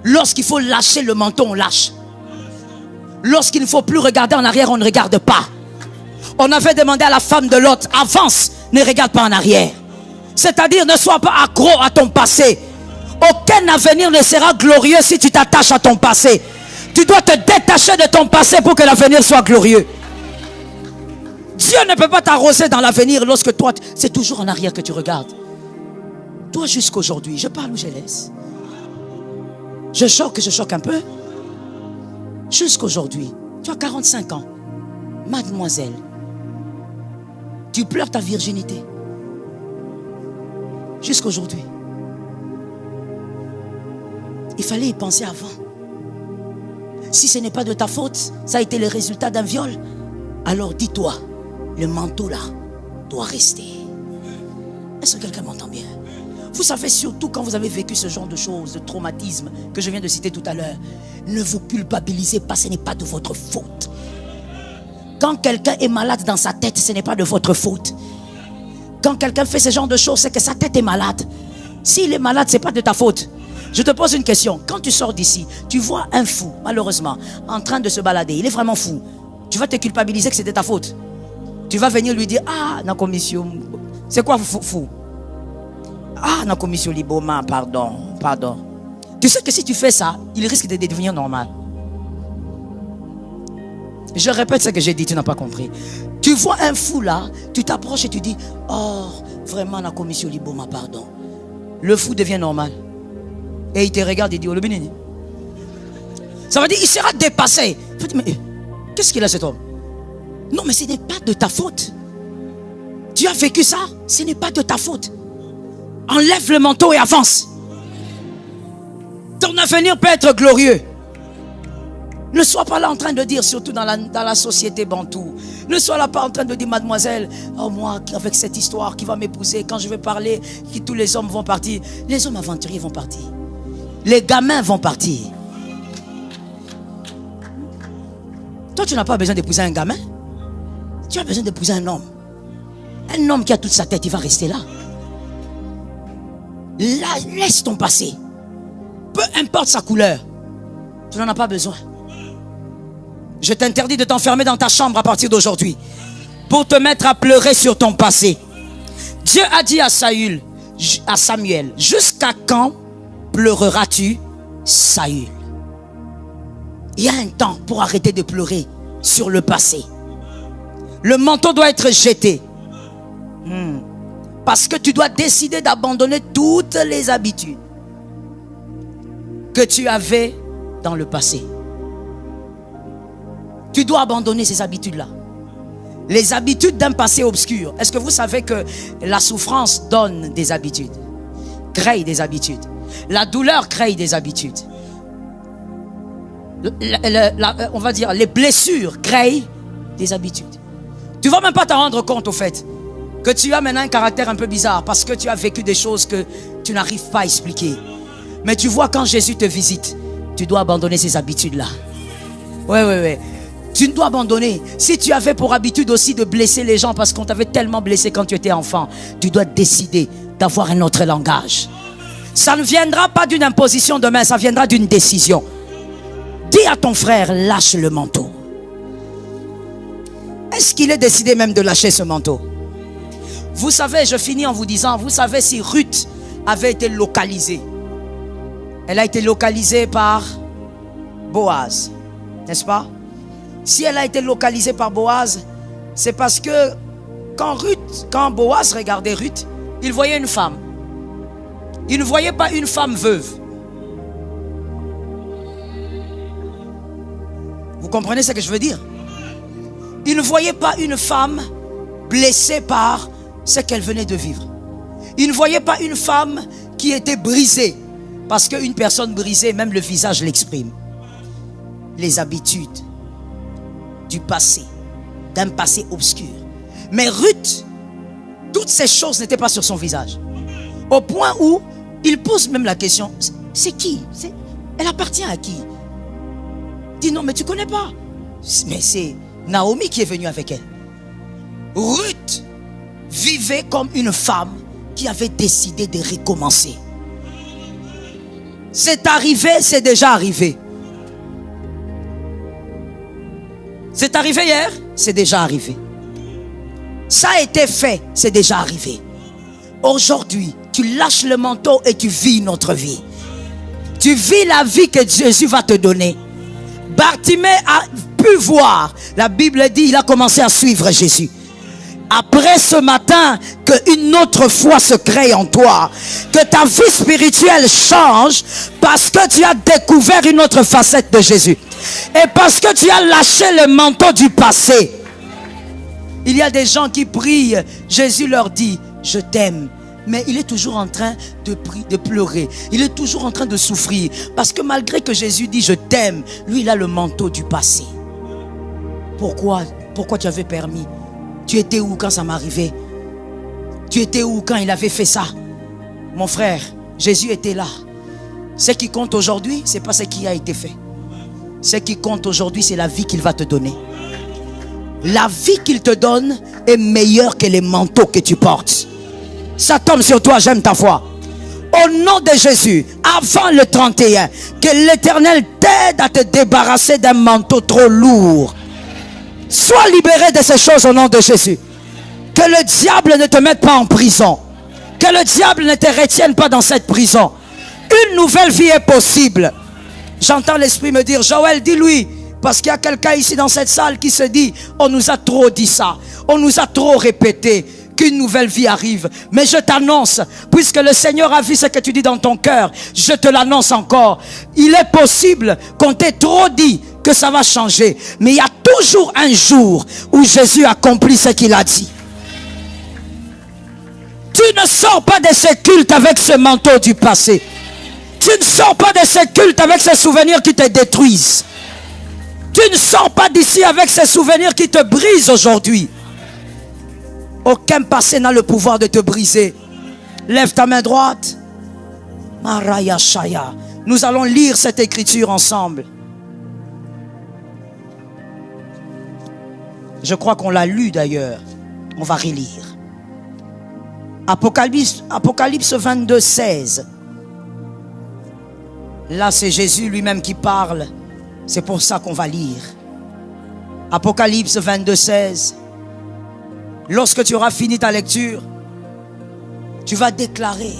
Lorsqu'il faut lâcher le manteau, on lâche. Lorsqu'il ne faut plus regarder en arrière, on ne regarde pas. On avait demandé à la femme de Lot, avance, ne regarde pas en arrière. C'est-à-dire, ne sois pas accro à ton passé. Aucun avenir ne sera glorieux si tu t'attaches à ton passé. Tu dois te détacher de ton passé pour que l'avenir soit glorieux. Dieu ne peut pas t'arroser dans l'avenir lorsque toi, c'est toujours en arrière que tu regardes. Toi, jusqu'aujourd'hui, je parle ou je laisse? Je choque un peu. Jusqu'aujourd'hui, tu as 45 ans. Mademoiselle, tu pleures ta virginité. Jusqu'aujourd'hui. Il fallait y penser avant. Si ce n'est pas de ta faute, ça a été le résultat d'un viol, alors dis-toi, le manteau là doit rester. Est-ce que quelqu'un m'entend bien? Vous savez, surtout quand vous avez vécu ce genre de choses, de traumatisme que je viens de citer tout à l'heure, ne vous culpabilisez pas, ce n'est pas de votre faute. Quand quelqu'un est malade dans sa tête, ce n'est pas de votre faute. Quand quelqu'un fait ce genre de choses, c'est que sa tête est malade. S'il est malade, ce n'est pas de ta faute. Je te pose une question. Quand tu sors d'ici, tu vois un fou, malheureusement, en train de se balader. Il est vraiment fou. Tu vas te culpabiliser que c'était ta faute. Tu vas venir lui dire, ah, na commission. C'est quoi fou? Ah, na commission liboma, pardon. Tu sais que si tu fais ça, il risque de devenir normal. Je répète ce que j'ai dit, tu n'as pas compris. Tu vois un fou là, tu t'approches et tu dis, oh, vraiment na commission liboma, pardon. Le fou devient normal. Et il te regarde et dit, oh, le béni. Ça veut dire, il sera dépassé. Mais qu'est-ce qu'il a cet homme? Non, mais ce n'est pas de ta faute. Tu as vécu ça, ce n'est pas de ta faute. Enlève le manteau et avance. Ton avenir peut être glorieux. Ne sois pas là en train de dire, surtout dans la société bantou, ne sois là pas en train de dire, mademoiselle, oh moi, avec cette histoire qui va m'épouser, quand je vais parler, tous les hommes vont partir. Les hommes aventuriers vont partir. Les gamins vont partir. Toi, tu n'as pas besoin d'épouser un gamin. Tu as besoin d'épouser un homme. Un homme qui a toute sa tête, il va rester là. Là, laisse ton passé. Peu importe sa couleur. Tu n'en as pas besoin. Je t'interdis de t'enfermer dans ta chambre à partir d'aujourd'hui. pour te mettre à pleurer sur ton passé. Dieu a dit à Samuel, jusqu'à quand pleureras-tu, Saül? Il y a un temps pour arrêter de pleurer sur le passé. Le manteau doit être jeté. Parce que tu dois décider d'abandonner toutes les habitudes que tu avais dans le passé. Tu dois abandonner ces habitudes-là. Les habitudes d'un passé obscur. Est-ce que vous savez que la souffrance donne des habitudes, crée des habitudes? La douleur crée des habitudes. On va dire, les blessures créent des habitudes. Tu ne vas même pas t'en rendre compte au fait que tu as maintenant un caractère un peu bizarre parce que tu as vécu des choses que tu n'arrives pas à expliquer. Mais tu vois, quand Jésus te visite, tu dois abandonner ces habitudes-là. Ouais. Tu dois abandonner. Si tu avais pour habitude aussi de blesser les gens parce qu'on t'avait tellement blessé quand tu étais enfant, tu dois décider d'avoir un autre langage. Ça ne viendra pas d'une imposition demain, ça viendra d'une décision. Dis à ton frère, lâche le manteau. Est-ce qu'il est décidé même de lâcher ce manteau? Vous savez, je finis en vous disant, vous savez, si Ruth avait été localisée, elle a été localisée par Boaz, n'est-ce pas? Si elle a été localisée par Boaz, c'est parce que quand Boaz regardait Ruth, il voyait une femme. Il ne voyait pas une femme veuve. Vous comprenez ce que je veux dire? Il ne voyait pas une femme blessée par ce qu'elle venait de vivre. Il ne voyait pas une femme qui était brisée. Parce qu'une personne brisée, même le visage l'exprime. Les habitudes du passé, d'un passé obscur. Mais Ruth, toutes ces choses n'étaient pas sur son visage. Au point où il pose même la question, c'est qui? Elle appartient à qui? Il dit non, mais tu ne connais pas. Mais c'est Naomi qui est venue avec elle. Ruth vivait comme une femme qui avait décidé de recommencer. C'est arrivé, c'est déjà arrivé. C'est arrivé hier, c'est déjà arrivé. Ça a été fait, c'est déjà arrivé. Aujourd'hui, tu lâches le manteau et tu vis une autre vie. Tu vis la vie que Jésus va te donner. Bartimée a pu voir. La Bible dit, il a commencé à suivre Jésus. Après ce matin, qu'une autre foi se crée en toi, que ta vie spirituelle change parce que tu as découvert une autre facette de Jésus et parce que tu as lâché le manteau du passé. Il y a des gens qui prient, Jésus leur dit, je t'aime. Mais il est toujours en train de pleurer. Il est toujours en train de souffrir. Parce que malgré que Jésus dit je t'aime, lui il a le manteau du passé. Pourquoi tu avais permis? Tu étais où quand ça m'arrivait? Tu étais où quand il avait fait ça? Mon frère, Jésus était là. Ce qui compte aujourd'hui, ce n'est pas ce qui a été fait. Ce qui compte aujourd'hui, c'est la vie qu'il va te donner. La vie qu'il te donne est meilleure que les manteaux que tu portes. Ça tombe sur toi, j'aime ta foi. Au nom de Jésus, avant le 31, que l'Éternel t'aide à te débarrasser d'un manteau trop lourd. Sois libéré de ces choses au nom de Jésus. Que le diable ne te mette pas en prison. Que le diable ne te retienne pas dans cette prison. Une nouvelle vie est possible. J'entends l'Esprit me dire, Joël, dis-lui, parce qu'il y a quelqu'un ici dans cette salle qui se dit, on nous a trop dit ça, on nous a trop répété qu'une nouvelle vie arrive. Mais je t'annonce, puisque le Seigneur a vu ce que tu dis dans ton cœur, je te l'annonce encore. Il est possible qu'on t'ait trop dit que ça va changer, mais il y a toujours un jour où Jésus accomplit ce qu'il a dit. Tu ne sors pas de ce culte avec ce manteau du passé. Tu ne sors pas de ce culte avec ces souvenirs qui te détruisent. Tu ne sors pas d'ici avec ces souvenirs qui te brisent aujourd'hui. Aucun passé n'a le pouvoir de te briser. Lève ta main droite. Maraya Shaya. Nous allons lire cette écriture ensemble. Je crois qu'on l'a lu d'ailleurs. On va relire. Apocalypse 22, 16. Là, c'est Jésus lui-même qui parle. C'est pour ça qu'on va lire. Apocalypse 22, 16. Lorsque tu auras fini ta lecture, tu vas déclarer: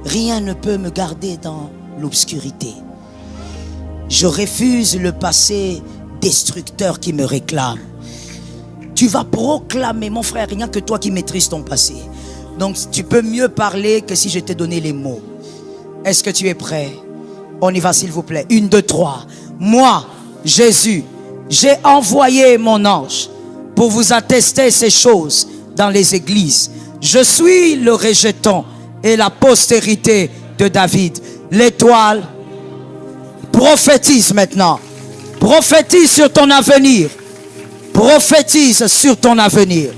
rien ne peut me garder dans l'obscurité. Je refuse le passé destructeur qui me réclame. Tu vas proclamer, mon frère, rien que toi qui maîtrises ton passé. Donc tu peux mieux parler que si je t'ai donné les mots. Est-ce que tu es prêt? On y va s'il vous plaît. 1, 2, 3. Moi, Jésus, j'ai envoyé mon ange pour vous attester ces choses dans les églises. Je suis le rejeton et la postérité de David. L'étoile prophétise maintenant. Prophétise sur ton avenir. Prophétise sur ton avenir.